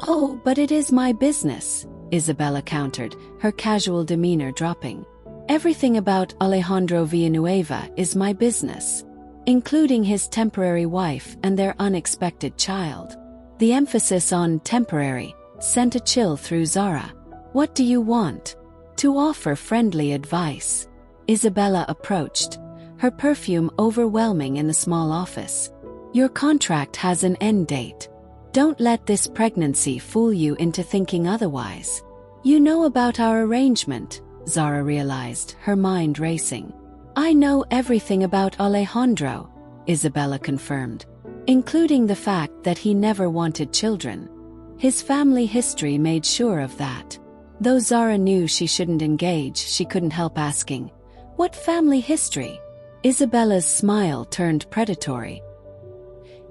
"Oh, but it is my business," Isabella countered, her casual demeanor dropping. "Everything about Alejandro Villanueva is my business, including his temporary wife and their unexpected child." The emphasis on temporary sent a chill through Zara. "What do you want?" "To offer friendly advice." Isabella approached, her perfume overwhelming in the small office. "Your contract has an end date. Don't let this pregnancy fool you into thinking otherwise." "You know about our arrangement," Zara realized, her mind racing. "I know everything about Alejandro," Isabella confirmed, "including the fact that he never wanted children. His family history made sure of that." Though Zara knew she shouldn't engage, she couldn't help asking, "What family history?" Isabella's smile turned predatory.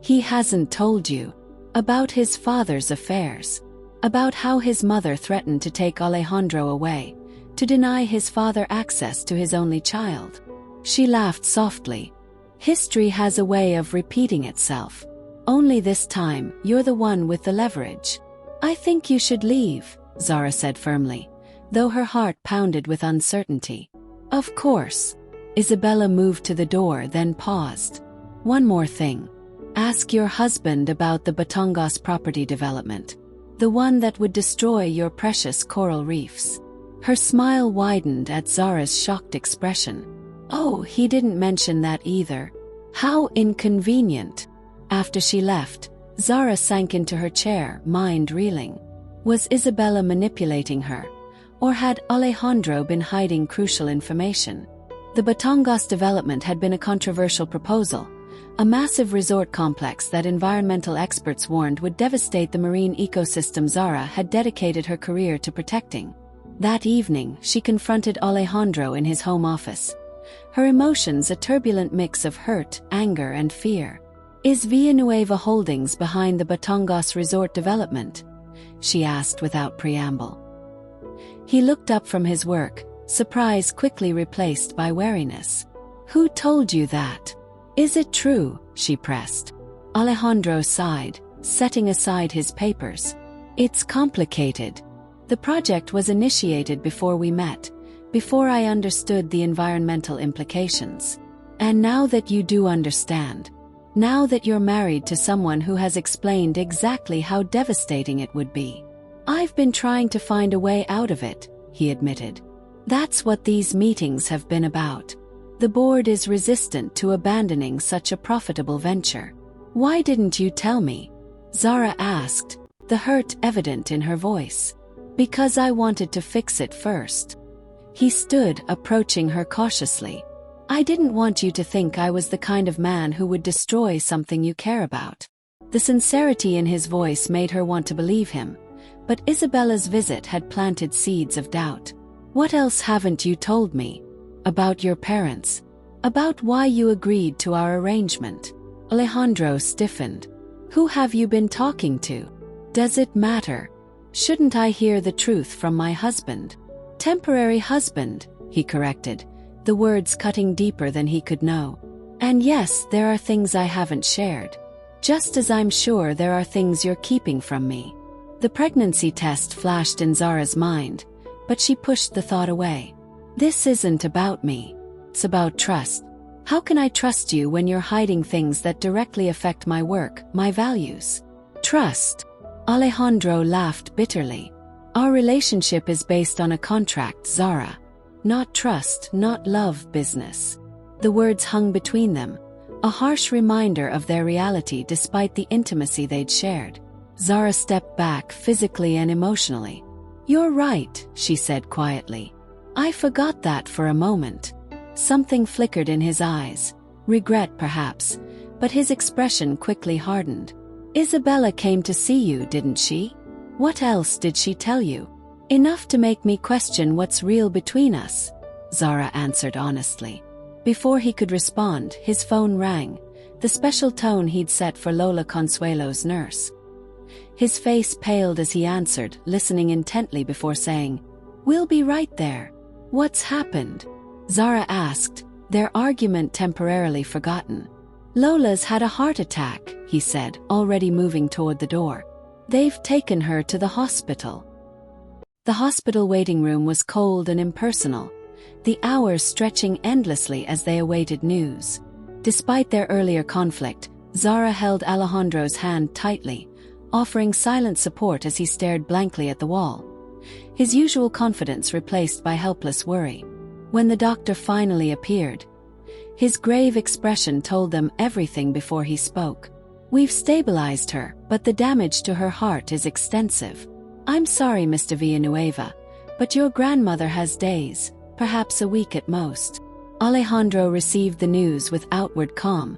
"He hasn't told you about his father's affairs, about how his mother threatened to take Alejandro away, to deny his father access to his only child." She laughed softly. "History has a way of repeating itself. Only this time, you're the one with the leverage." "I think you should leave," Zara said firmly, though her heart pounded with uncertainty. Of course. Isabella moved to the door, then paused. One more thing. Ask your husband about the Batangas property development. The one that would destroy your precious coral reefs. Her smile widened at Zara's shocked expression. Oh, he didn't mention that either. How inconvenient. After she left, Zara sank into her chair, mind reeling. Was Isabella manipulating her? Or had Alejandro been hiding crucial information? The Batangas development had been a controversial proposal, a massive resort complex that environmental experts warned would devastate the marine ecosystem Zara had dedicated her career to protecting. That evening, she confronted Alejandro in his home office. Her emotions a turbulent mix of hurt, anger, and fear. Is Villanueva Holdings behind the Batangas resort development? She asked without preamble. He looked up from his work, surprise quickly replaced by wariness. Who told you that? Is it true? She pressed. Alejandro sighed, setting aside his papers. It's complicated. The project was initiated before we met, before I understood the environmental implications. And now that you do understand, now that you're married to someone who has explained exactly how devastating it would be, I've been trying to find a way out of it, he admitted. That's what these meetings have been about. The board is resistant to abandoning such a profitable venture. Why didn't you tell me? Zara asked, the hurt evident in her voice. Because I wanted to fix it first. He stood, approaching her cautiously. I didn't want you to think I was the kind of man who would destroy something you care about. The sincerity in his voice made her want to believe him, but Isabella's visit had planted seeds of doubt. What else haven't you told me? About your parents? About why you agreed to our arrangement? Alejandro stiffened. Who have you been talking to? Does it matter? Shouldn't I hear the truth from my husband? Temporary husband, he corrected, the words cutting deeper than he could know. And yes, there are things I haven't shared. Just as I'm sure there are things you're keeping from me. The pregnancy test flashed in Zara's mind, but she pushed the thought away. This isn't about me. It's about trust. How can I trust you when you're hiding things that directly affect my work, my values? Trust. Alejandro laughed bitterly. Our relationship is based on a contract, Zara. Not trust, not love business. The words hung between them, a harsh reminder of their reality despite the intimacy they'd shared. Zara stepped back physically and emotionally. You're right, she said quietly. I forgot that for a moment. Something flickered in his eyes, regret perhaps, but his expression quickly hardened. Isabella came to see you, didn't she? What else did she tell you? Enough to make me question what's real between us, Zara answered honestly. Before he could respond, his phone rang, the special tone he'd set for Lola Consuelo's nurse. His face paled as he answered, listening intently before saying, We'll be right there. What's happened? Zara asked, their argument temporarily forgotten. Lola's had a heart attack, he said, already moving toward the door. They've taken her to the hospital. The hospital waiting room was cold and impersonal, the hours stretching endlessly as they awaited news. Despite their earlier conflict, Zara held Alejandro's hand tightly, offering silent support as he stared blankly at the wall. His usual confidence replaced by helpless worry. When the doctor finally appeared, his grave expression told them everything before he spoke. We've stabilized her, but the damage to her heart is extensive. I'm sorry, Mr. Villanueva, but your grandmother has days, perhaps a week at most. Alejandro received the news with outward calm,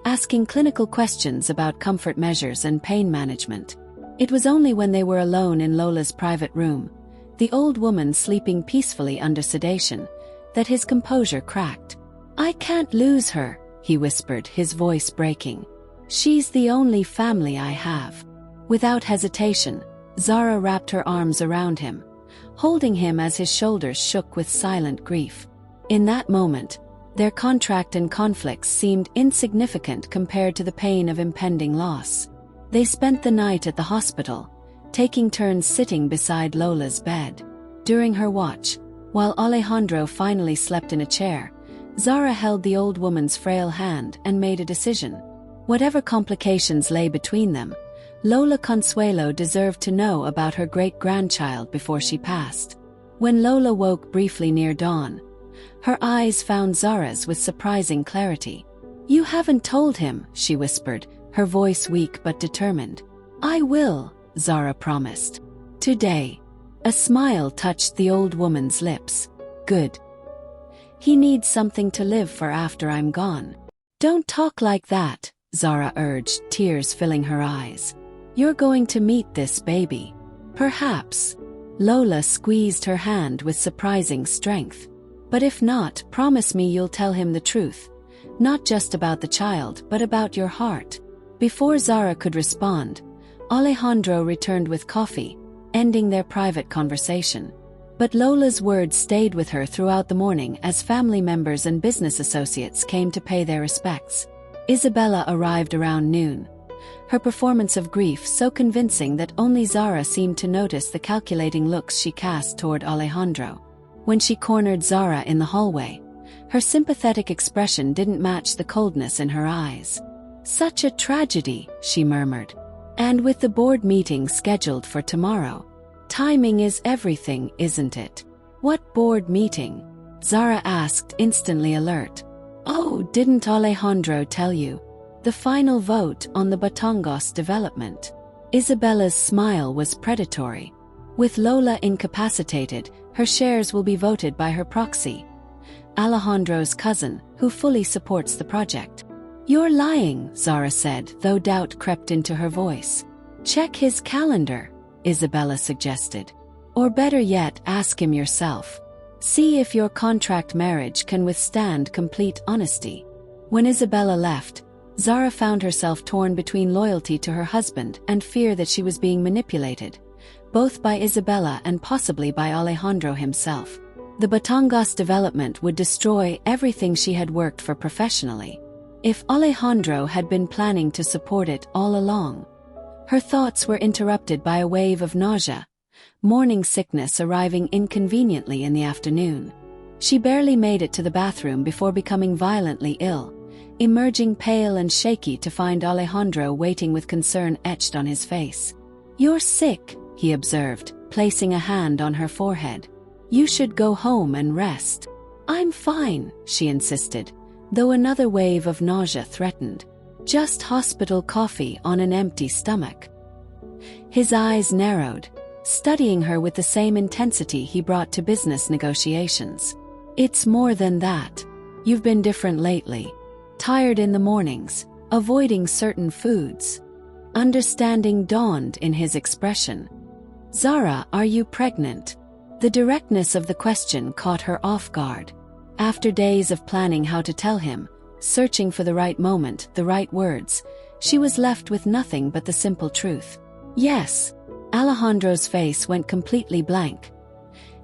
asking clinical questions about comfort measures and pain management. It was only when they were alone in Lola's private room, the old woman sleeping peacefully under sedation, that his composure cracked. I can't lose her, he whispered, his voice breaking. She's the only family I have. Without hesitation, Zara wrapped her arms around him, holding him as his shoulders shook with silent grief. In that moment, their contract and conflicts seemed insignificant compared to the pain of impending loss. They spent the night at the hospital, taking turns sitting beside Lola's bed. During her watch, while Alejandro finally slept in a chair, Zara held the old woman's frail hand and made a decision. Whatever complications lay between them, Lola Consuelo deserved to know about her great-grandchild before she passed. When Lola woke briefly near dawn, her eyes found Zara's with surprising clarity. "You haven't told him," she whispered, her voice weak but determined. "I will," Zara promised. "Today." A smile touched the old woman's lips. "Good. He needs something to live for after I'm gone." "Don't talk like that," Zara urged, tears filling her eyes. "You're going to meet this baby. Perhaps." Lola squeezed her hand with surprising strength. "But if not, promise me you'll tell him the truth. Not just about the child, but about your heart." Before Zara could respond, Alejandro returned with coffee, ending their private conversation. But Lola's words stayed with her throughout the morning as family members and business associates came to pay their respects. Isabella arrived around noon, her performance of grief so convincing that only Zara seemed to notice the calculating looks she cast toward Alejandro. When she cornered Zara in the hallway, her sympathetic expression didn't match the coldness in her eyes. "Such a tragedy," she murmured. "And with the board meeting scheduled for tomorrow. Timing is everything, isn't it?" "What board meeting?" Zara asked, instantly alert. "Oh, didn't Alejandro tell you? The final vote on the Batongos development." Isabella's smile was predatory. "With Lola incapacitated, her shares will be voted by her proxy, Alejandro's cousin, who fully supports the project." "You're lying," Zara said, though doubt crept into her voice. "Check his calendar," Isabella suggested. "Or better yet, ask him yourself. See if your contract marriage can withstand complete honesty." When Isabella left, Zara found herself torn between loyalty to her husband and fear that she was being manipulated, both by Isabella and possibly by Alejandro himself. The Batongos development would destroy everything she had worked for professionally. If Alejandro had been planning to support it all along. Her thoughts were interrupted by a wave of nausea, morning sickness arriving inconveniently in the afternoon. She barely made it to the bathroom before becoming violently ill, emerging pale and shaky to find Alejandro waiting with concern etched on his face. "You're sick," he observed, placing a hand on her forehead. "You should go home and rest." "I'm fine," she insisted, though another wave of nausea threatened. "Just hospital coffee on an empty stomach." His eyes narrowed, studying her with the same intensity he brought to business negotiations. "It's more than that. You've been different lately. Tired in the mornings, avoiding certain foods." Understanding dawned in his expression. "Zara, are you pregnant?" The directness of the question caught her off guard. After days of planning how to tell him, searching for the right moment, the right words, she was left with nothing but the simple truth. "Yes." Alejandro's face went completely blank,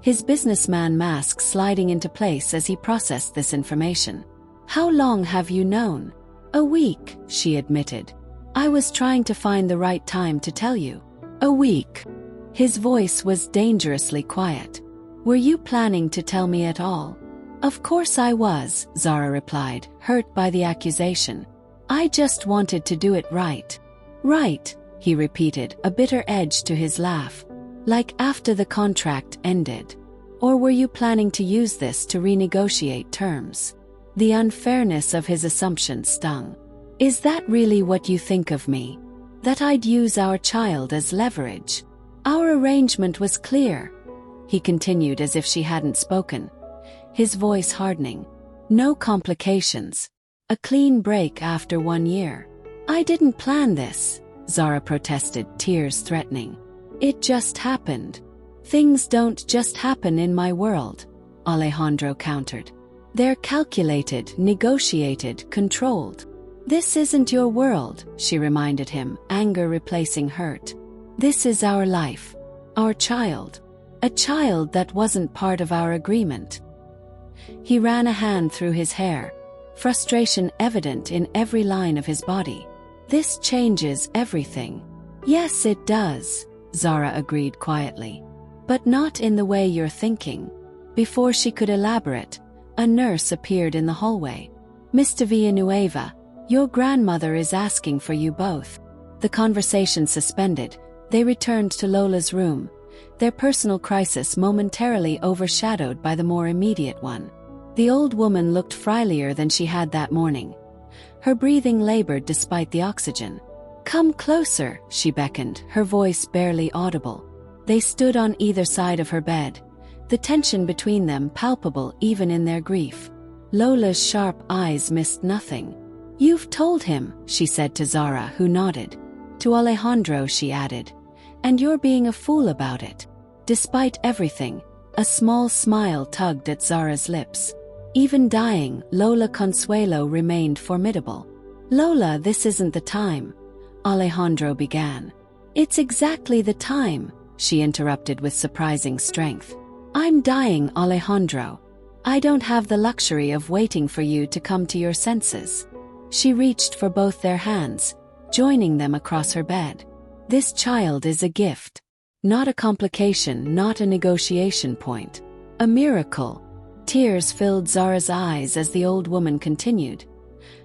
his businessman mask sliding into place as he processed this information. "How long have you known?" "A week," she admitted. "I was trying to find the right time to tell you." "A week." His voice was dangerously quiet. "Were you planning to tell me at all?" "Of course I was," Zara replied, hurt by the accusation. "I just wanted to do it right." "Right," he repeated, a bitter edge to his laugh. "Like after the contract ended. Or were you planning to use this to renegotiate terms?" The unfairness of his assumption stung. "Is that really what you think of me? That I'd use our child as leverage?" "Our arrangement was clear," he continued as if she hadn't spoken, his voice hardening. "No complications. A clean break after 1 year." "I didn't plan this," Zara protested, tears threatening. "It just happened." "Things don't just happen in my world," Alejandro countered. "They're calculated, negotiated, controlled." "This isn't your world," she reminded him, anger replacing hurt. "This is our life. Our child. A child that wasn't part of our agreement." He ran a hand through his hair, frustration evident in every line of his body. "This changes everything." "Yes, it does," Zara agreed quietly. But not in the way you're thinking. Before she could elaborate, a nurse appeared in the hallway. Mr. Villanueva, your grandmother is asking for you both. The conversation suspended, they returned to Lola's room, their personal crisis momentarily overshadowed by the more immediate one. The old woman looked frilier than she had that morning. Her breathing labored despite the oxygen. Come closer, she beckoned, her voice barely audible. They stood on either side of her bed, the tension between them palpable even in their grief. Lola's sharp eyes missed nothing. You've told him, she said to Zara, who nodded. To Alejandro, she added. And you're being a fool about it. Despite everything, a small smile tugged at Zara's lips. Even dying, Lola Consuelo remained formidable. Lola, this isn't the time, Alejandro began. It's exactly the time, she interrupted with surprising strength. I'm dying, Alejandro. I don't have the luxury of waiting for you to come to your senses. She reached for both their hands, joining them across her bed. This child is a gift. Not a complication, not a negotiation point. A miracle. Tears filled Zara's eyes as the old woman continued,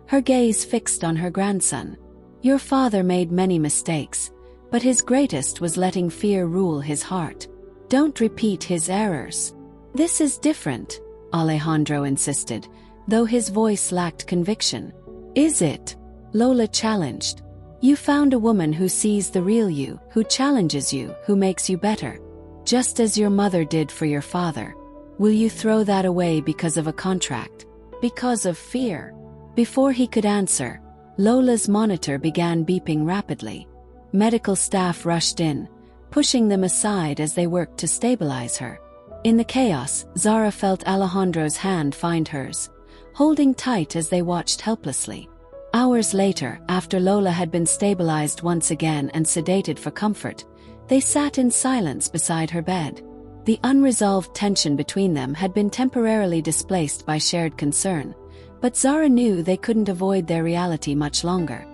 her gaze fixed on her grandson. Your father made many mistakes, but his greatest was letting fear rule his heart. Don't repeat his errors. This is different, Alejandro insisted, though his voice lacked conviction. Is it? Lola challenged. You found a woman who sees the real you, who challenges you, who makes you better. Just as your mother did for your father. Will you throw that away because of a contract? Because of fear? Before he could answer, Lola's monitor began beeping rapidly. Medical staff rushed in, pushing them aside as they worked to stabilize her. In the chaos, Zara felt Alejandro's hand find hers, holding tight as they watched helplessly. Hours later, after Lola had been stabilized once again and sedated for comfort, they sat in silence beside her bed. The unresolved tension between them had been temporarily displaced by shared concern, but Zara knew they couldn't avoid their reality much longer.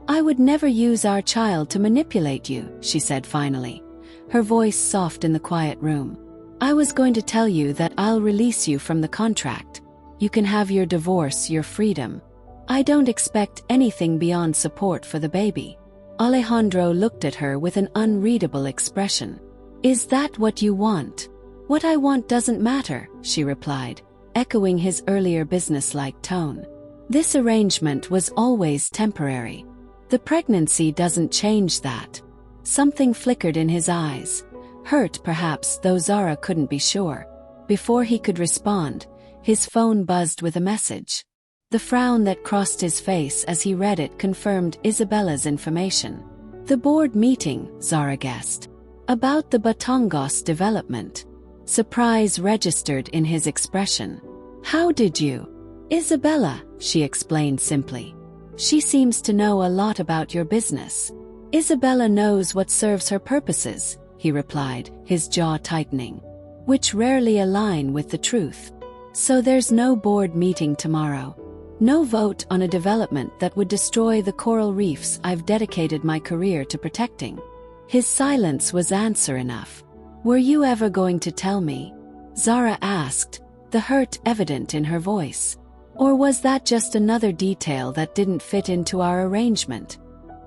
I would never use our child to manipulate you, she said finally, her voice soft in the quiet room. I was going to tell you that I'll release you from the contract. You can have your divorce, your freedom. I don't expect anything beyond support for the baby. Alejandro looked at her with an unreadable expression. Is that what you want? What I want doesn't matter, she replied, echoing his earlier businesslike tone. This arrangement was always temporary. The pregnancy doesn't change that. Something flickered in his eyes. Hurt perhaps, though Zara couldn't be sure. Before he could respond, his phone buzzed with a message. The frown that crossed his face as he read it confirmed Isabella's information. The board meeting, Zara guessed. About the Batongos development. Surprise registered in his expression. How did you? Isabella, she explained simply. She seems to know a lot about your business. Isabella knows what serves her purposes, he replied, his jaw tightening. Which rarely align with the truth. So there's no board meeting tomorrow. No vote on a development that would destroy the coral reefs I've dedicated my career to protecting. His silence was answer enough. Were you ever going to tell me? Zara asked, the hurt evident in her voice. Or was that just another detail that didn't fit into our arrangement?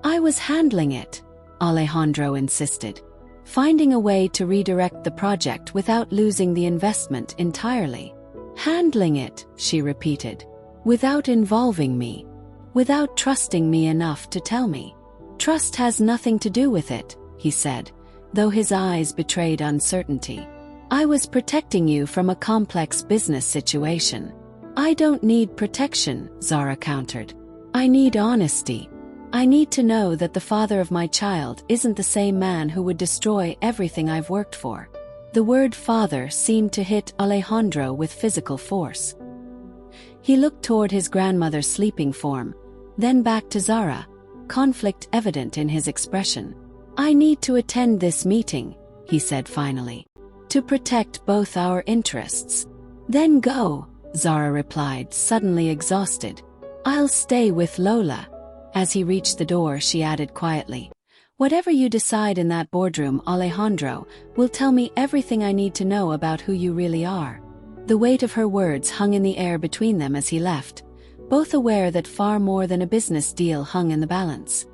I was handling it, Alejandro insisted. Finding a way to redirect the project without losing the investment entirely. Handling it, she repeated. Without involving me. Without trusting me enough to tell me. Trust has nothing to do with it, he said, though his eyes betrayed uncertainty. I was protecting you from a complex business situation. I don't need protection, Zara countered. I need honesty. I need to know that the father of my child isn't the same man who would destroy everything I've worked for. The word father seemed to hit Alejandro with physical force. He looked toward his grandmother's sleeping form, then back to Zara, conflict evident in his expression. I need to attend this meeting, he said finally. To protect both our interests. Then go, Zara replied, suddenly exhausted. I'll stay with Lola. As he reached the door, she added quietly, Whatever you decide in that boardroom, Alejandro, will tell me everything I need to know about who you really are." The weight of her words hung in the air between them as he left, both aware that far more than a business deal hung in the balance.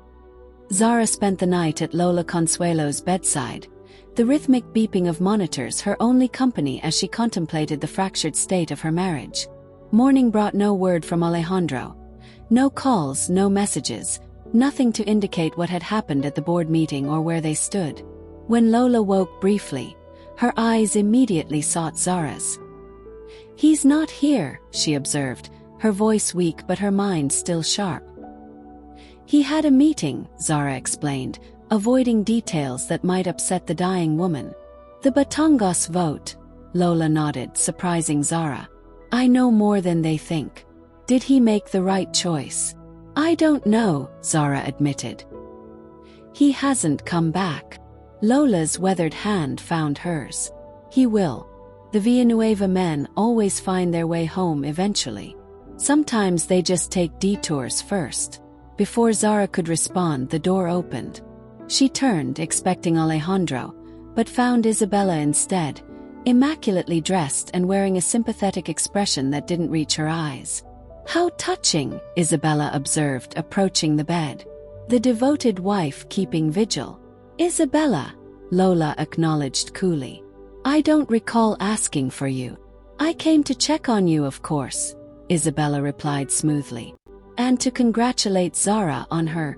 Zara spent the night at Lola Consuelo's bedside, the rhythmic beeping of monitors her only company as she contemplated the fractured state of her marriage. Morning brought no word from Alejandro. No calls, no messages, nothing to indicate what had happened at the board meeting or where they stood. When Lola woke briefly, her eyes immediately sought Zara's. "He's not here," she observed, her voice weak but her mind still sharp. "He had a meeting," Zara explained, avoiding details that might upset the dying woman. "The Batongos vote," Lola nodded, surprising Zara. "I know more than they think. Did he make the right choice?" "I don't know," Zara admitted. "He hasn't come back." Lola's weathered hand found hers. "He will. The Villanueva men always find their way home eventually. Sometimes they just take detours first." Before Zara could respond, the door opened. She turned, expecting Alejandro, but found Isabella instead, immaculately dressed and wearing a sympathetic expression that didn't reach her eyes. "How touching," Isabella observed, approaching the bed. "The devoted wife keeping vigil." "Isabella," Lola acknowledged coolly. "I don't recall asking for you." "I came to check on you, of course," Isabella replied smoothly. "And to congratulate Zara on her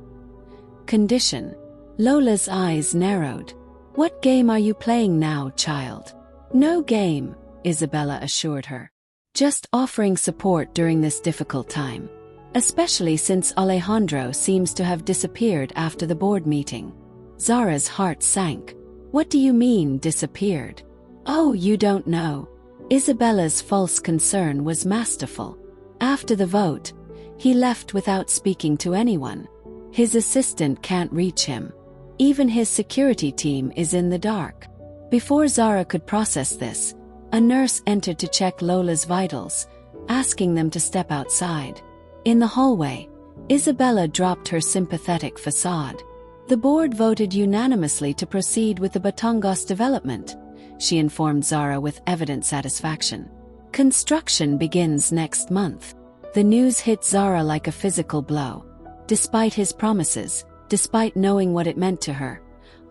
condition." Lola's eyes narrowed. "What game are you playing now, child?" "No game," Isabella assured her. "Just offering support during this difficult time. Especially since Alejandro seems to have disappeared after the board meeting." Zara's heart sank. "What do you mean, disappeared?" "Oh, you don't know." Isabella's false concern was masterful. "After the vote, he left without speaking to anyone. His assistant can't reach him. Even his security team is in the dark." Before Zara could process this, a nurse entered to check Lola's vitals, asking them to step outside. In the hallway, Isabella dropped her sympathetic facade. "The board voted unanimously to proceed with the Batongos development," she informed Zara with evident satisfaction. "Construction begins next month." The news hit Zara like a physical blow. Despite his promises, despite knowing what it meant to her,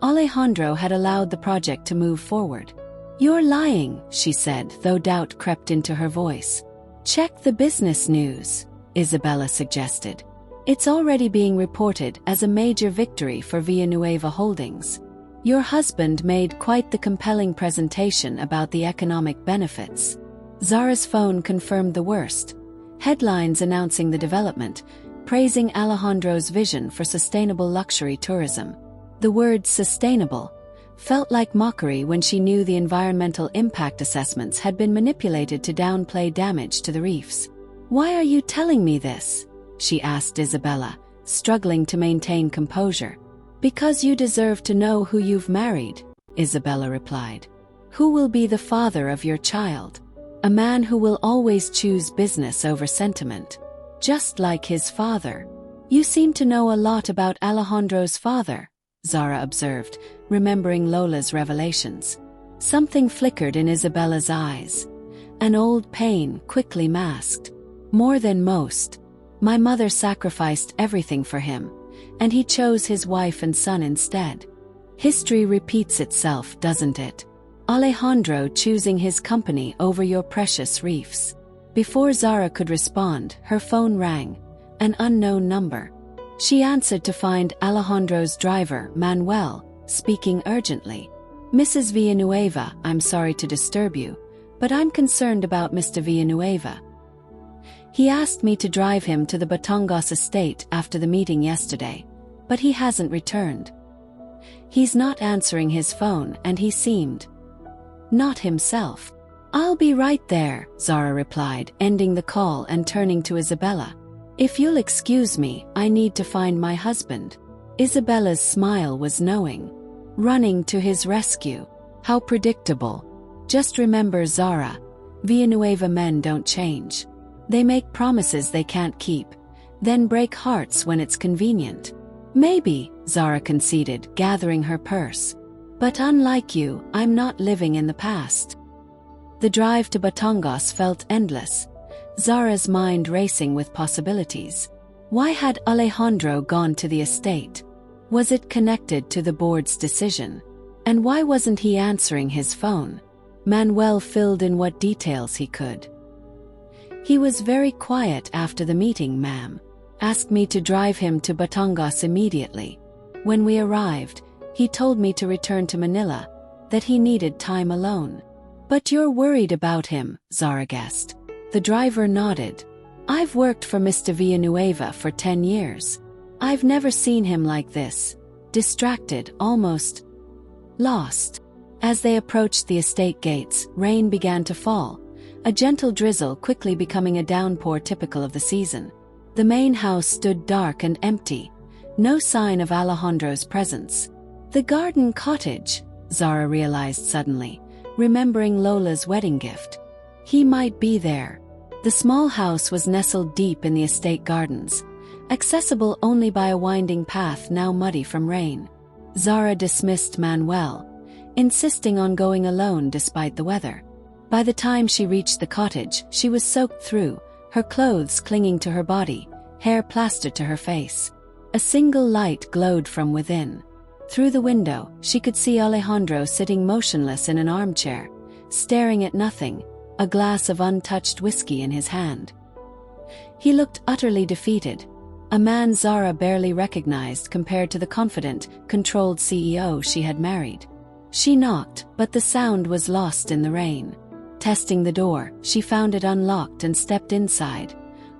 Alejandro had allowed the project to move forward. "You're lying," she said, though doubt crept into her voice. "Check the business news," Isabella suggested. "It's already being reported as a major victory for Villanueva Holdings. Your husband made quite the compelling presentation about the economic benefits." Zara's phone confirmed the worst. Headlines announcing the development, praising Alejandro's vision for sustainable luxury tourism. The word sustainable felt like mockery when she knew the environmental impact assessments had been manipulated to downplay damage to the reefs. "Why are you telling me this?" she asked Isabella, struggling to maintain composure. "Because you deserve to know who you've married," Isabella replied. "Who will be the father of your child? A man who will always choose business over sentiment. Just like his father." "You seem to know a lot about Alejandro's father," Zara observed, remembering Lola's revelations. Something flickered in Isabella's eyes. An old pain quickly masked. "More than most. My mother sacrificed everything for him, and he chose his wife and son instead. History repeats itself, doesn't it? Alejandro choosing his company over your precious reefs." Before Zara could respond, her phone rang, an unknown number. She answered to find Alejandro's driver, Manuel, speaking urgently. "Mrs. Villanueva, I'm sorry to disturb you, but I'm concerned about Mr. Villanueva. He asked me to drive him to the Batongos estate after the meeting yesterday, but he hasn't returned. He's not answering his phone and he seemed not himself." "I'll be right there," Zara replied, ending the call and turning to Isabella. "If you'll excuse me, I need to find my husband." Isabella's smile was knowing. Running to his rescue. How predictable. Just remember, Zara, Villanueva men don't change. They make promises they can't keep, then break hearts when it's convenient. Maybe, Zara conceded, gathering her purse. But unlike you, I'm not living in the past. The drive to Batangas felt endless, Zara's mind racing with possibilities. Why had Alejandro gone to the estate? Was it connected to the board's decision? And why wasn't he answering his phone? Manuel filled in what details he could. He was very quiet after the meeting, ma'am. Asked me to drive him to Batangas immediately. When we arrived, he told me to return to Manila, that he needed time alone. But you're worried about him, Zara guessed. The driver nodded. I've worked for Mr. Villanueva for 10 years. I've never seen him like this. Distracted, almost lost. As they approached the estate gates, rain began to fall, a gentle drizzle quickly becoming a downpour typical of the season. The main house stood dark and empty, no sign of Alejandro's presence. The garden cottage, Zara realized suddenly, remembering Lola's wedding gift. He might be there. The small house was nestled deep in the estate gardens, accessible only by a winding path now muddy from rain. Zara dismissed Manuel, insisting on going alone despite the weather. By the time she reached the cottage, she was soaked through, her clothes clinging to her body, hair plastered to her face. A single light glowed from within. Through the window, she could see Alejandro sitting motionless in an armchair, staring at nothing, a glass of untouched whiskey in his hand. He looked utterly defeated, a man Zara barely recognized compared to the confident, controlled CEO she had married. She knocked, but the sound was lost in the rain. Testing the door, she found it unlocked and stepped inside,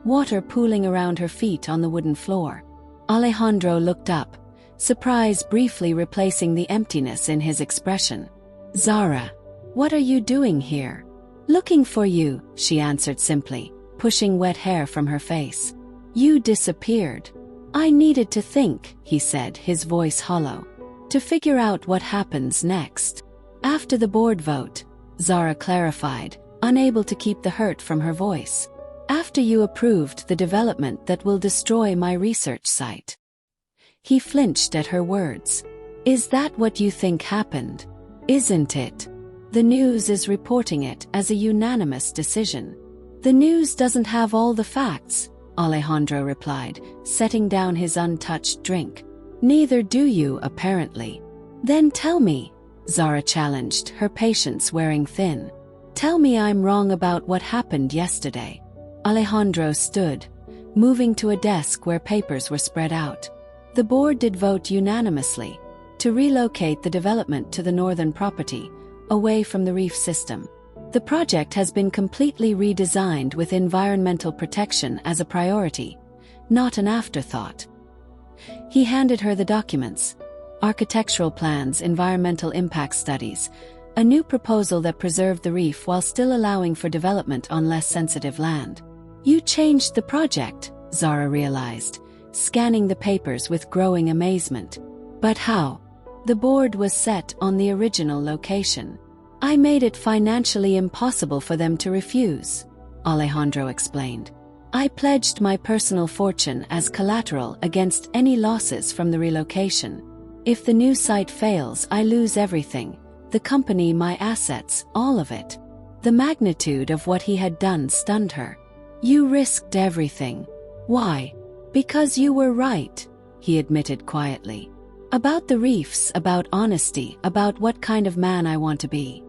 water pooling around her feet on the wooden floor. Alejandro looked up, surprise briefly replacing the emptiness in his expression. Zara, what are you doing here? Looking for you, she answered simply, pushing wet hair from her face. You disappeared. I needed to think, he said, his voice hollow. To figure out what happens next. After the board vote, Zara clarified, unable to keep the hurt from her voice. After you approved the development that will destroy my research site. He flinched at her words. Is that what you think happened? Isn't it? The news is reporting it as a unanimous decision. The news doesn't have all the facts, Alejandro replied, setting down his untouched drink. Neither do you, apparently. Then tell me, Zara challenged, her patience wearing thin. Tell me I'm wrong about what happened yesterday. Alejandro stood, moving to a desk where papers were spread out. The board did vote unanimously to relocate the development to the northern property, away from the reef system. The project has been completely redesigned with environmental protection as a priority, not an afterthought. He handed her the documents, architectural plans, environmental impact studies, a new proposal that preserved the reef while still allowing for development on less sensitive land. You changed the project, Zara realized, scanning the papers with growing amazement. But how? The board was set on the original location. I made it financially impossible for them to refuse, Alejandro explained. I pledged my personal fortune as collateral against any losses from the relocation. If the new site fails, I lose everything, the company, my assets, all of it. The magnitude of what he had done stunned her. You risked everything. Why? Because you were right, he admitted quietly. About the reefs, about honesty, about what kind of man I want to be.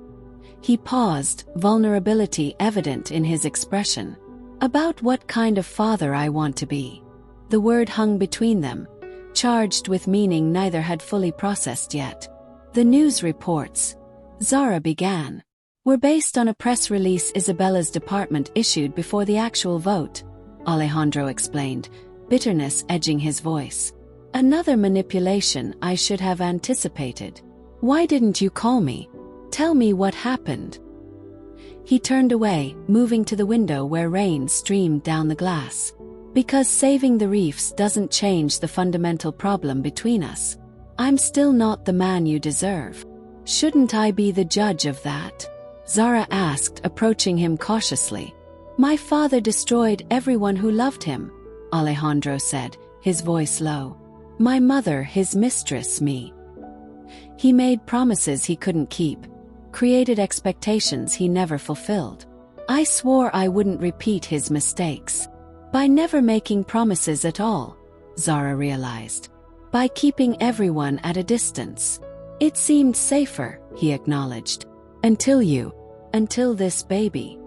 He paused, vulnerability evident in his expression. About what kind of father I want to be. The word hung between them, charged with meaning neither had fully processed yet. The news reports, Zara began, were based on a press release Isabella's department issued before the actual vote, Alejandro explained, bitterness edging his voice. Another manipulation I should have anticipated. Why didn't you call me? Tell me what happened. He turned away, moving to the window where rain streamed down the glass. Because saving the reefs doesn't change the fundamental problem between us. I'm still not the man you deserve. Shouldn't I be the judge of that? Zara asked, approaching him cautiously. My father destroyed everyone who loved him, Alejandro said, his voice low. My mother, his mistress, me. He made promises he couldn't keep, created expectations he never fulfilled. I swore I wouldn't repeat his mistakes. By never making promises at all, Zara realized. By keeping everyone at a distance. It seemed safer, he acknowledged. Until this baby.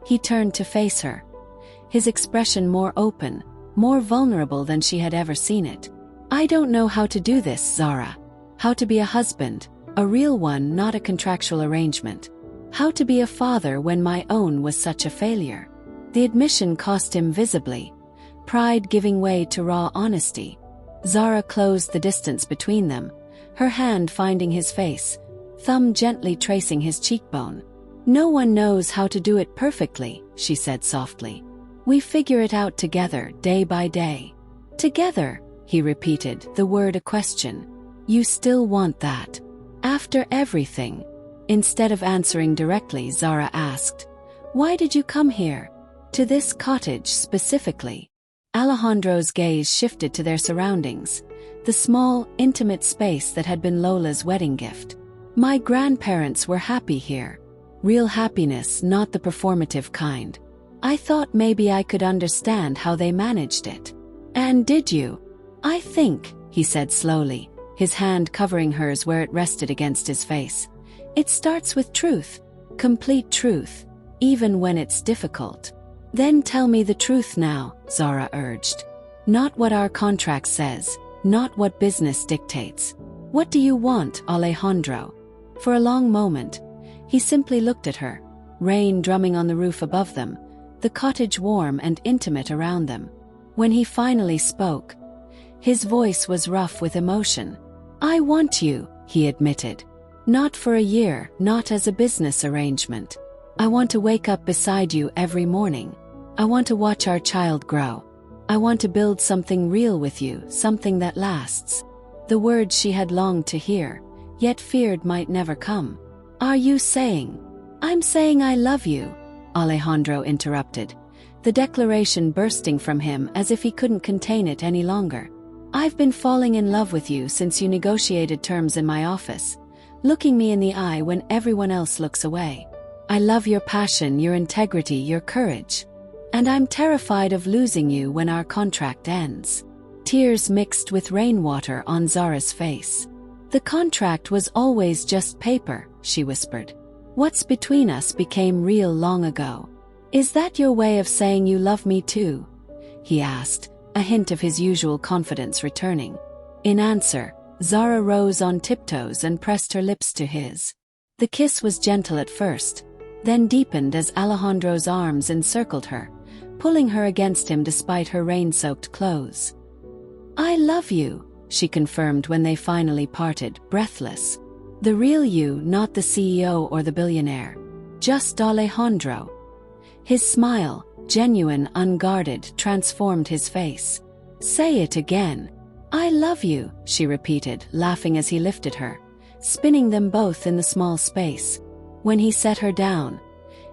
He turned to face her, his expression more open, more vulnerable than she had ever seen it. I don't know how to do this, Zara. How to be a husband, a real one, not a contractual arrangement. How to be a father when my own was such a failure. The admission cost him visibly, pride giving way to raw honesty. Zara closed the distance between them, her hand finding his face, thumb gently tracing his cheekbone. No one knows how to do it perfectly, she said softly. We figure it out together, day by day. Together, he repeated, the word a question. You still want that? After everything? Instead of answering directly, Zara asked, why did you come here? To this cottage specifically? Alejandro's gaze shifted to their surroundings, the small, intimate space that had been Lola's wedding gift. My grandparents were happy here. Real happiness, not the performative kind. I thought maybe I could understand how they managed it. And did you? I think, he said slowly, his hand covering hers where it rested against his face. It starts with truth, complete truth, even when it's difficult. Then tell me the truth now, Zara urged. Not what our contract says, not what business dictates. What do you want, Alejandro? For a long moment, he simply looked at her, rain drumming on the roof above them, the cottage warm and intimate around them. When he finally spoke, his voice was rough with emotion. I want you, he admitted. Not for a year, not as a business arrangement. I want to wake up beside you every morning. I want to watch our child grow. I want to build something real with you, something that lasts. The words she had longed to hear, yet feared might never come. Are you saying? I'm saying I love you, Alejandro interrupted, the declaration bursting from him as if he couldn't contain it any longer. I've been falling in love with you since you negotiated terms in my office, looking me in the eye when everyone else looks away. I love your passion, your integrity, your courage. And I'm terrified of losing you when our contract ends. Tears mixed with rainwater on Zara's face. The contract was always just paper, she whispered. What's between us became real long ago. Is that your way of saying you love me too? He asked, a hint of his usual confidence returning. In answer, Zara rose on tiptoes and pressed her lips to his. The kiss was gentle at first, then deepened as Alejandro's arms encircled her, pulling her against him despite her rain-soaked clothes. I love you, she confirmed when they finally parted, breathless. The real you, not the CEO or the billionaire. Just Alejandro. His smile, genuine, unguarded, transformed his face. Say it again. I love you, she repeated, laughing as he lifted her, spinning them both in the small space. When he set her down,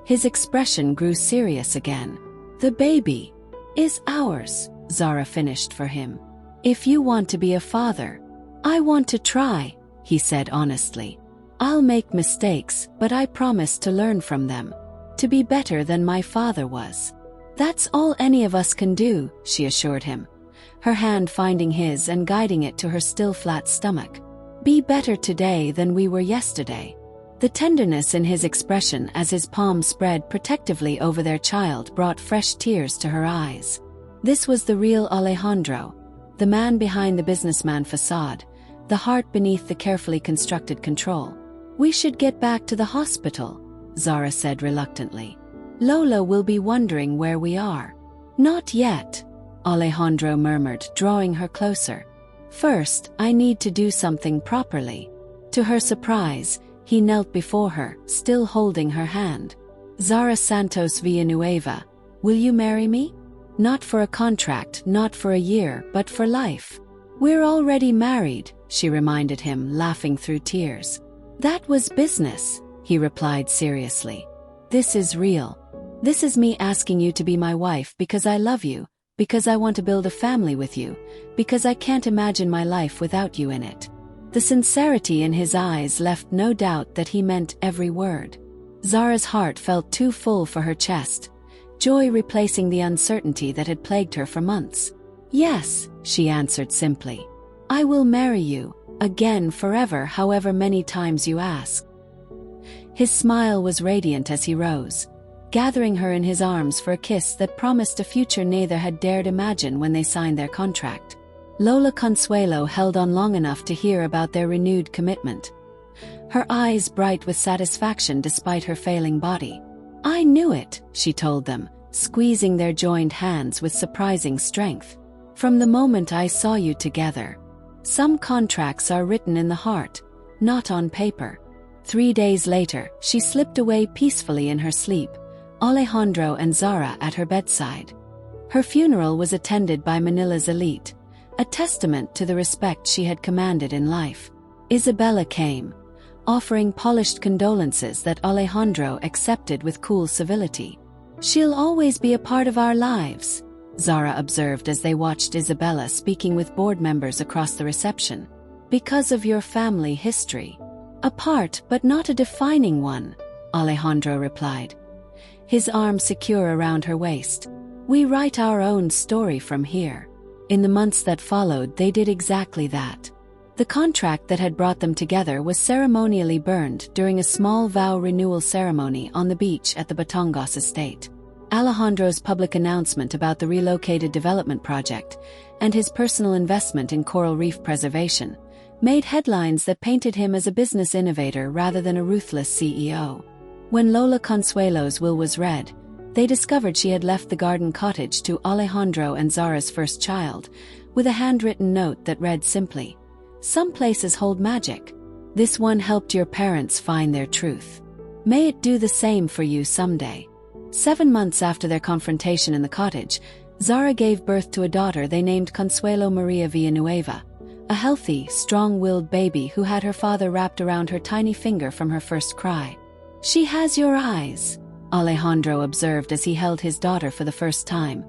his expression grew serious again. The baby is ours, Zara finished for him. If you want to be a father, I want to try, he said honestly. I'll make mistakes, but I promise to learn from them. To be better than my father was. That's all any of us can do, she assured him, her hand finding his and guiding it to her still flat stomach. Be better today than we were yesterday. The tenderness in his expression as his palm spread protectively over their child brought fresh tears to her eyes. This was the real Alejandro, the man behind the businessman facade, the heart beneath the carefully constructed control. We should get back to the hospital, Zara said reluctantly. Lola will be wondering where we are. Not yet, Alejandro murmured, drawing her closer. First, I need to do something properly. To her surprise, he knelt before her, still holding her hand. Zara Santos Villanueva, will you marry me? Not for a contract, not for a year, but for life. We're already married, she reminded him, laughing through tears. That was business, he replied seriously. This is real. This is me asking you to be my wife because I love you, because I want to build a family with you, because I can't imagine my life without you in it." The sincerity in his eyes left no doubt that he meant every word. Zara's heart felt too full for her chest, joy replacing the uncertainty that had plagued her for months. "Yes," she answered simply. "I will marry you, again forever, however many times you ask." His smile was radiant as he rose, gathering her in his arms for a kiss that promised a future neither had dared imagine when they signed their contract. Lola Consuelo held on long enough to hear about their renewed commitment, her eyes bright with satisfaction despite her failing body. "I knew it," she told them, squeezing their joined hands with surprising strength. "From the moment I saw you together. Some contracts are written in the heart, not on paper." 3 days later, she slipped away peacefully in her sleep, Alejandro and Zara at her bedside. Her funeral was attended by Manila's elite, a testament to the respect she had commanded in life. Isabella came, offering polished condolences that Alejandro accepted with cool civility. "She'll always be a part of our lives," Zara observed as they watched Isabella speaking with board members across the reception. "Because of your family history." "A part but not a defining one," Alejandro replied, his arm secure around her waist. "We write our own story from here." In the months that followed, they did exactly that. The contract that had brought them together was ceremonially burned during a small vow renewal ceremony on the beach at the Batongos estate. Alejandro's public announcement about the relocated development project and his personal investment in coral reef preservation made headlines that painted him as a business innovator rather than a ruthless CEO. When Lola Consuelo's will was read, they discovered she had left the garden cottage to Alejandro and Zara's first child, with a handwritten note that read simply, "Some places hold magic. This one helped your parents find their truth. May it do the same for you someday." 7 months after their confrontation in the cottage, Zara gave birth to a daughter they named Consuelo Maria Villanueva, a healthy, strong-willed baby who had her father wrapped around her tiny finger from her first cry. "She has your eyes," Alejandro observed as he held his daughter for the first time,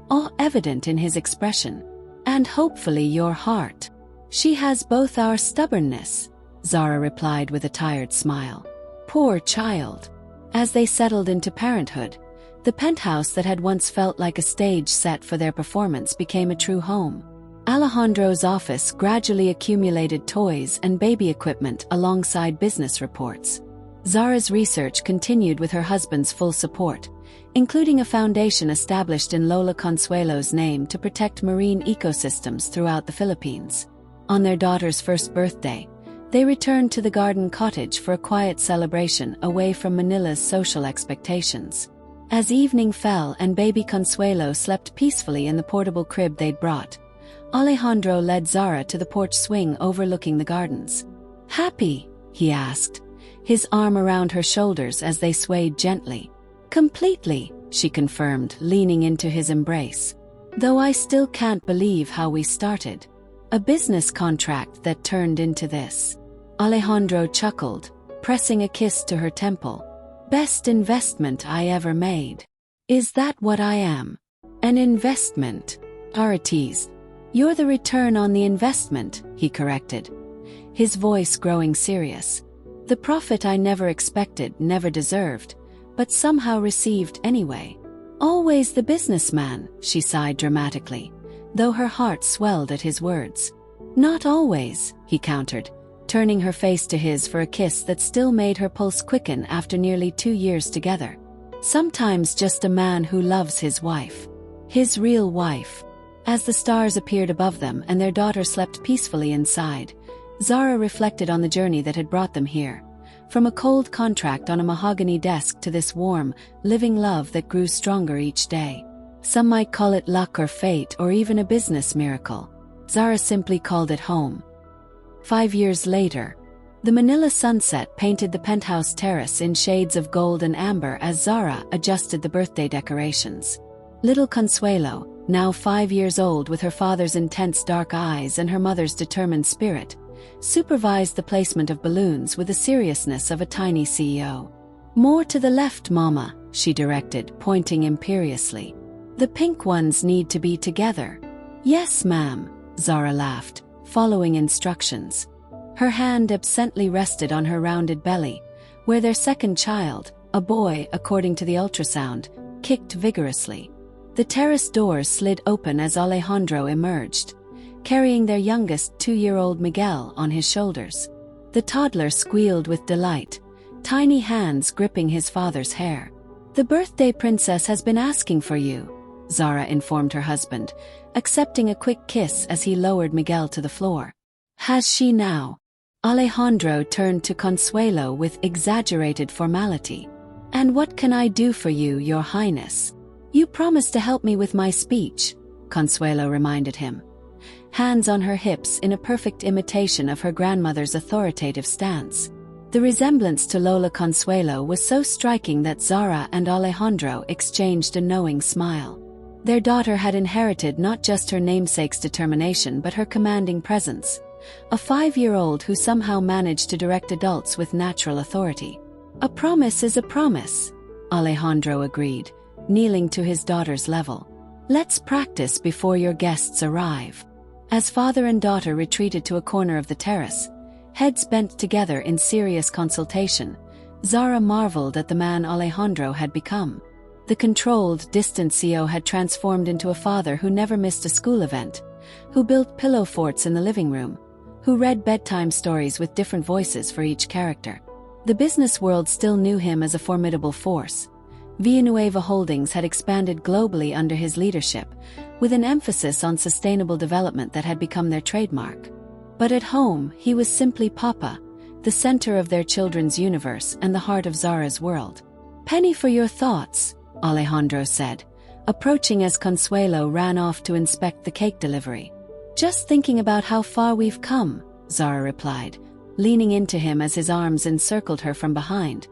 awe evident in his expression. "And hopefully your heart." "She has both our stubbornness," Zara replied with a tired smile. "Poor child." As they settled into parenthood, the penthouse that had once felt like a stage set for their performance became a true home. Alejandro's office gradually accumulated toys and baby equipment alongside business reports. Zara's research continued with her husband's full support, including a foundation established in Lola Consuelo's name to protect marine ecosystems throughout the Philippines. On their daughter's first birthday, they returned to the garden cottage for a quiet celebration away from Manila's social expectations. As evening fell and baby Consuelo slept peacefully in the portable crib they'd brought, Alejandro led Zara to the porch swing overlooking the gardens. "Happy?" he asked, his arm around her shoulders as they swayed gently. "Completely," she confirmed, leaning into his embrace. "Though I still can't believe how we started. A business contract that turned into this." Alejandro chuckled, pressing a kiss to her temple. "Best investment I ever made." "Is that what I am? An investment?" Zara teased. "You're the return on the investment," he corrected, his voice growing serious. "The profit I never expected, never deserved, but somehow received anyway." "Always the businessman," she sighed dramatically, though her heart swelled at his words. "Not always," he countered, turning her face to his for a kiss that still made her pulse quicken after nearly 2 years together. "Sometimes just a man who loves his wife. His real wife." As the stars appeared above them and their daughter slept peacefully inside, Zara reflected on the journey that had brought them here, from a cold contract on a mahogany desk to this warm, living love that grew stronger each day. Some might call it luck or fate or even a business miracle. Zara simply called it home. 5 years later, the Manila sunset painted the penthouse terrace in shades of gold and amber as Zara adjusted the birthday decorations. Little Consuelo, now 5 years old with her father's intense dark eyes and her mother's determined spirit, supervised the placement of balloons with the seriousness of a tiny CEO. "More to the left, Mama," she directed, pointing imperiously. The pink ones need to be together. Yes, ma'am, Zara laughed, following instructions. Her hand absently rested on her rounded belly, where their second child, a boy according to the ultrasound, kicked vigorously. The terrace doors slid open as Alejandro emerged, carrying their youngest 2-year-old Miguel on his shoulders. The toddler squealed with delight, tiny hands gripping his father's hair. "The birthday princess has been asking for you," Zara informed her husband, accepting a quick kiss as he lowered Miguel to the floor. "Has she now?" Alejandro turned to Consuelo with exaggerated formality. "And what can I do for you, Your Highness?" "You promised to help me with my speech," Consuelo reminded him, hands on her hips in a perfect imitation of her grandmother's authoritative stance. The resemblance to Lola Consuelo was so striking that Zara and Alejandro exchanged a knowing smile. Their daughter had inherited not just her namesake's determination but her commanding presence, a 5-year-old who somehow managed to direct adults with natural authority. "A promise is a promise," Alejandro agreed, kneeling to his daughter's level. "Let's practice before your guests arrive." As father and daughter retreated to a corner of the terrace, heads bent together in serious consultation, Zara marveled at the man Alejandro had become. The controlled, distant CEO had transformed into a father who never missed a school event, who built pillow forts in the living room, who read bedtime stories with different voices for each character. The business world still knew him as a formidable force. Villanueva Holdings had expanded globally under his leadership, with an emphasis on sustainable development that had become their trademark. But at home, he was simply Papa, the center of their children's universe and the heart of Zara's world. "Penny for your thoughts," Alejandro said, approaching as Consuelo ran off to inspect the cake delivery. "Just thinking about how far we've come," Zara replied, leaning into him as his arms encircled her from behind,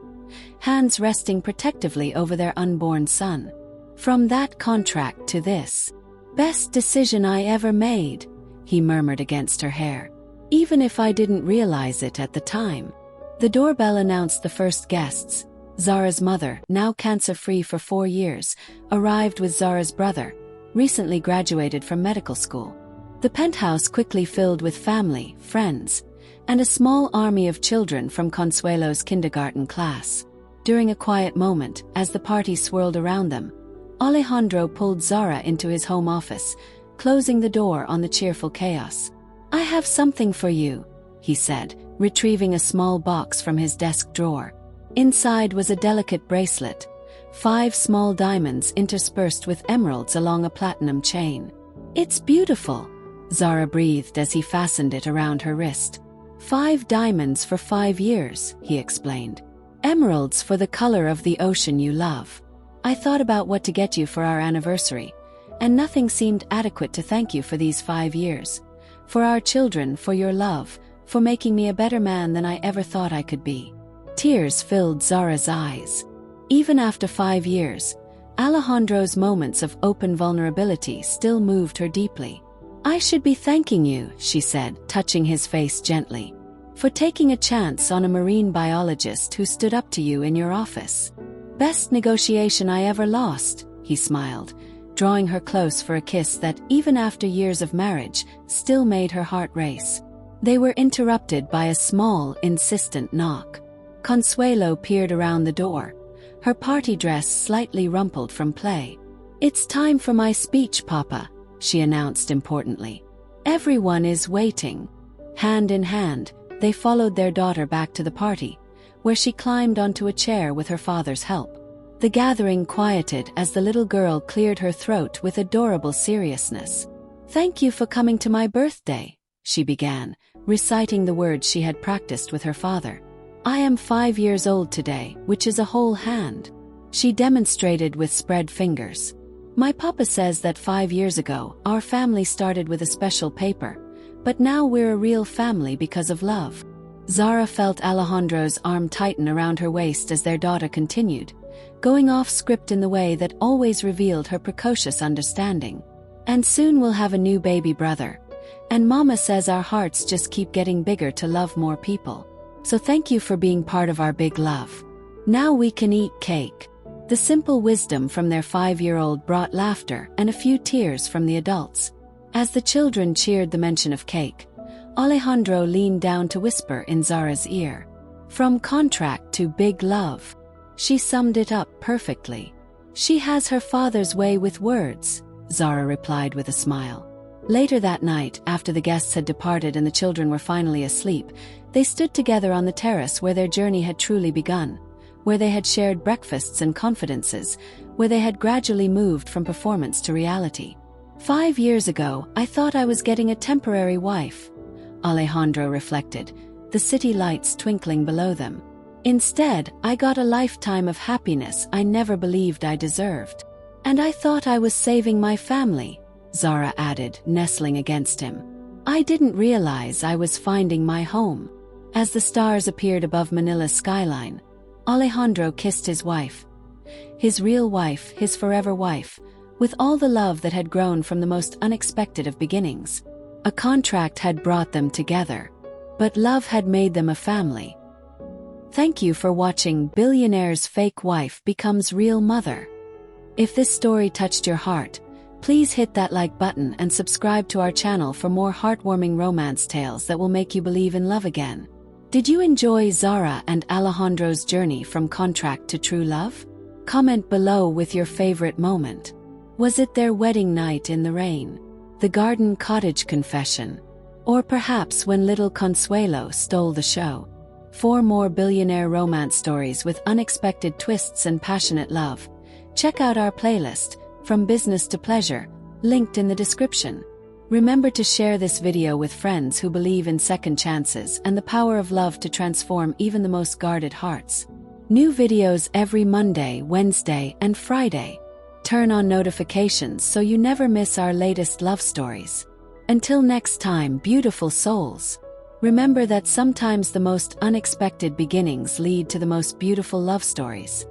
hands resting protectively over their unborn son. "From that contract to this. Best decision I ever made," he murmured against her hair. "Even if I didn't realize it at the time." The doorbell announced the first guests. Zara's mother, now cancer-free for 4 years, arrived with Zara's brother, recently graduated from medical school. The penthouse quickly filled with family, friends, and a small army of children from Consuelo's kindergarten class. During a quiet moment, as the party swirled around them, Alejandro pulled Zara into his home office, closing the door on the cheerful chaos. "I have something for you," he said, retrieving a small box from his desk drawer. Inside was a delicate bracelet, 5 small diamonds interspersed with emeralds along a platinum chain. "It's beautiful," Zara breathed as he fastened it around her wrist. 5 diamonds for 5 years, he explained. "Emeralds for the color of the ocean you love. I thought about what to get you for our anniversary, and nothing seemed adequate to thank you for these 5 years. For our children, for your love, for making me a better man than I ever thought I could be." Tears filled Zara's eyes. Even after 5 years, Alejandro's moments of open vulnerability still moved her deeply. "I should be thanking you," she said, touching his face gently, "for taking a chance on a marine biologist who stood up to you in your office." "Best negotiation I ever lost," he smiled, drawing her close for a kiss that, even after years of marriage, still made her heart race. They were interrupted by a small, insistent knock. Consuelo peered around the door, her party dress slightly rumpled from play. "It's time for my speech, Papa," she announced importantly. "Everyone is waiting." Hand in hand, they followed their daughter back to the party, where she climbed onto a chair with her father's help. The gathering quieted as the little girl cleared her throat with adorable seriousness. "Thank you for coming to my birthday," she began, reciting the words she had practiced with her father. "I am 5 years old today, which is a whole hand," she demonstrated with spread fingers. "My papa says that 5 years ago, our family started with a special paper, but now we're a real family because of love." Zara felt Alejandro's arm tighten around her waist as their daughter continued, going off script in the way that always revealed her precocious understanding. "And soon we'll have a new baby brother. And Mama says our hearts just keep getting bigger to love more people. So thank you for being part of our big love. Now we can eat cake." The simple wisdom from their 5-year-old brought laughter and a few tears from the adults. As the children cheered the mention of cake, Alejandro leaned down to whisper in Zara's ear. From contract to big love. She summed it up perfectly. She has her father's way with words, Zara replied with a smile. Later that night, after the guests had departed and the children were finally asleep, they stood together on the terrace where their journey had truly begun, where they had shared breakfasts and confidences, where they had gradually moved from performance to reality. 5 years ago, I thought I was getting a temporary wife, Alejandro reflected, the city lights twinkling below them. Instead, I got a lifetime of happiness I never believed I deserved. And I thought I was saving my family, Zara added, nestling against him. I didn't realize I was finding my home. As the stars appeared above Manila's skyline, Alejandro kissed his wife. His real wife, his forever wife, with all the love that had grown from the most unexpected of beginnings. A contract had brought them together, but love had made them a family. Thank you for watching Billionaire's Fake Wife Becomes Real Mother. If this story touched your heart, please hit that like button and subscribe to our channel for more heartwarming romance tales that will make you believe in love again. Did you enjoy Zara and Alejandro's journey from contract to true love? Comment below with your favorite moment. Was it their wedding night in the rain? The garden cottage confession? Or perhaps when little Consuelo stole the show? For more billionaire romance stories with unexpected twists and passionate love, check out our playlist, From Business to Pleasure, linked in the description. Remember to share this video with friends who believe in second chances and the power of love to transform even the most guarded hearts. New videos every Monday, Wednesday, and Friday. Turn on notifications so you never miss our latest love stories. Until next time, beautiful souls. Remember that sometimes the most unexpected beginnings lead to the most beautiful love stories.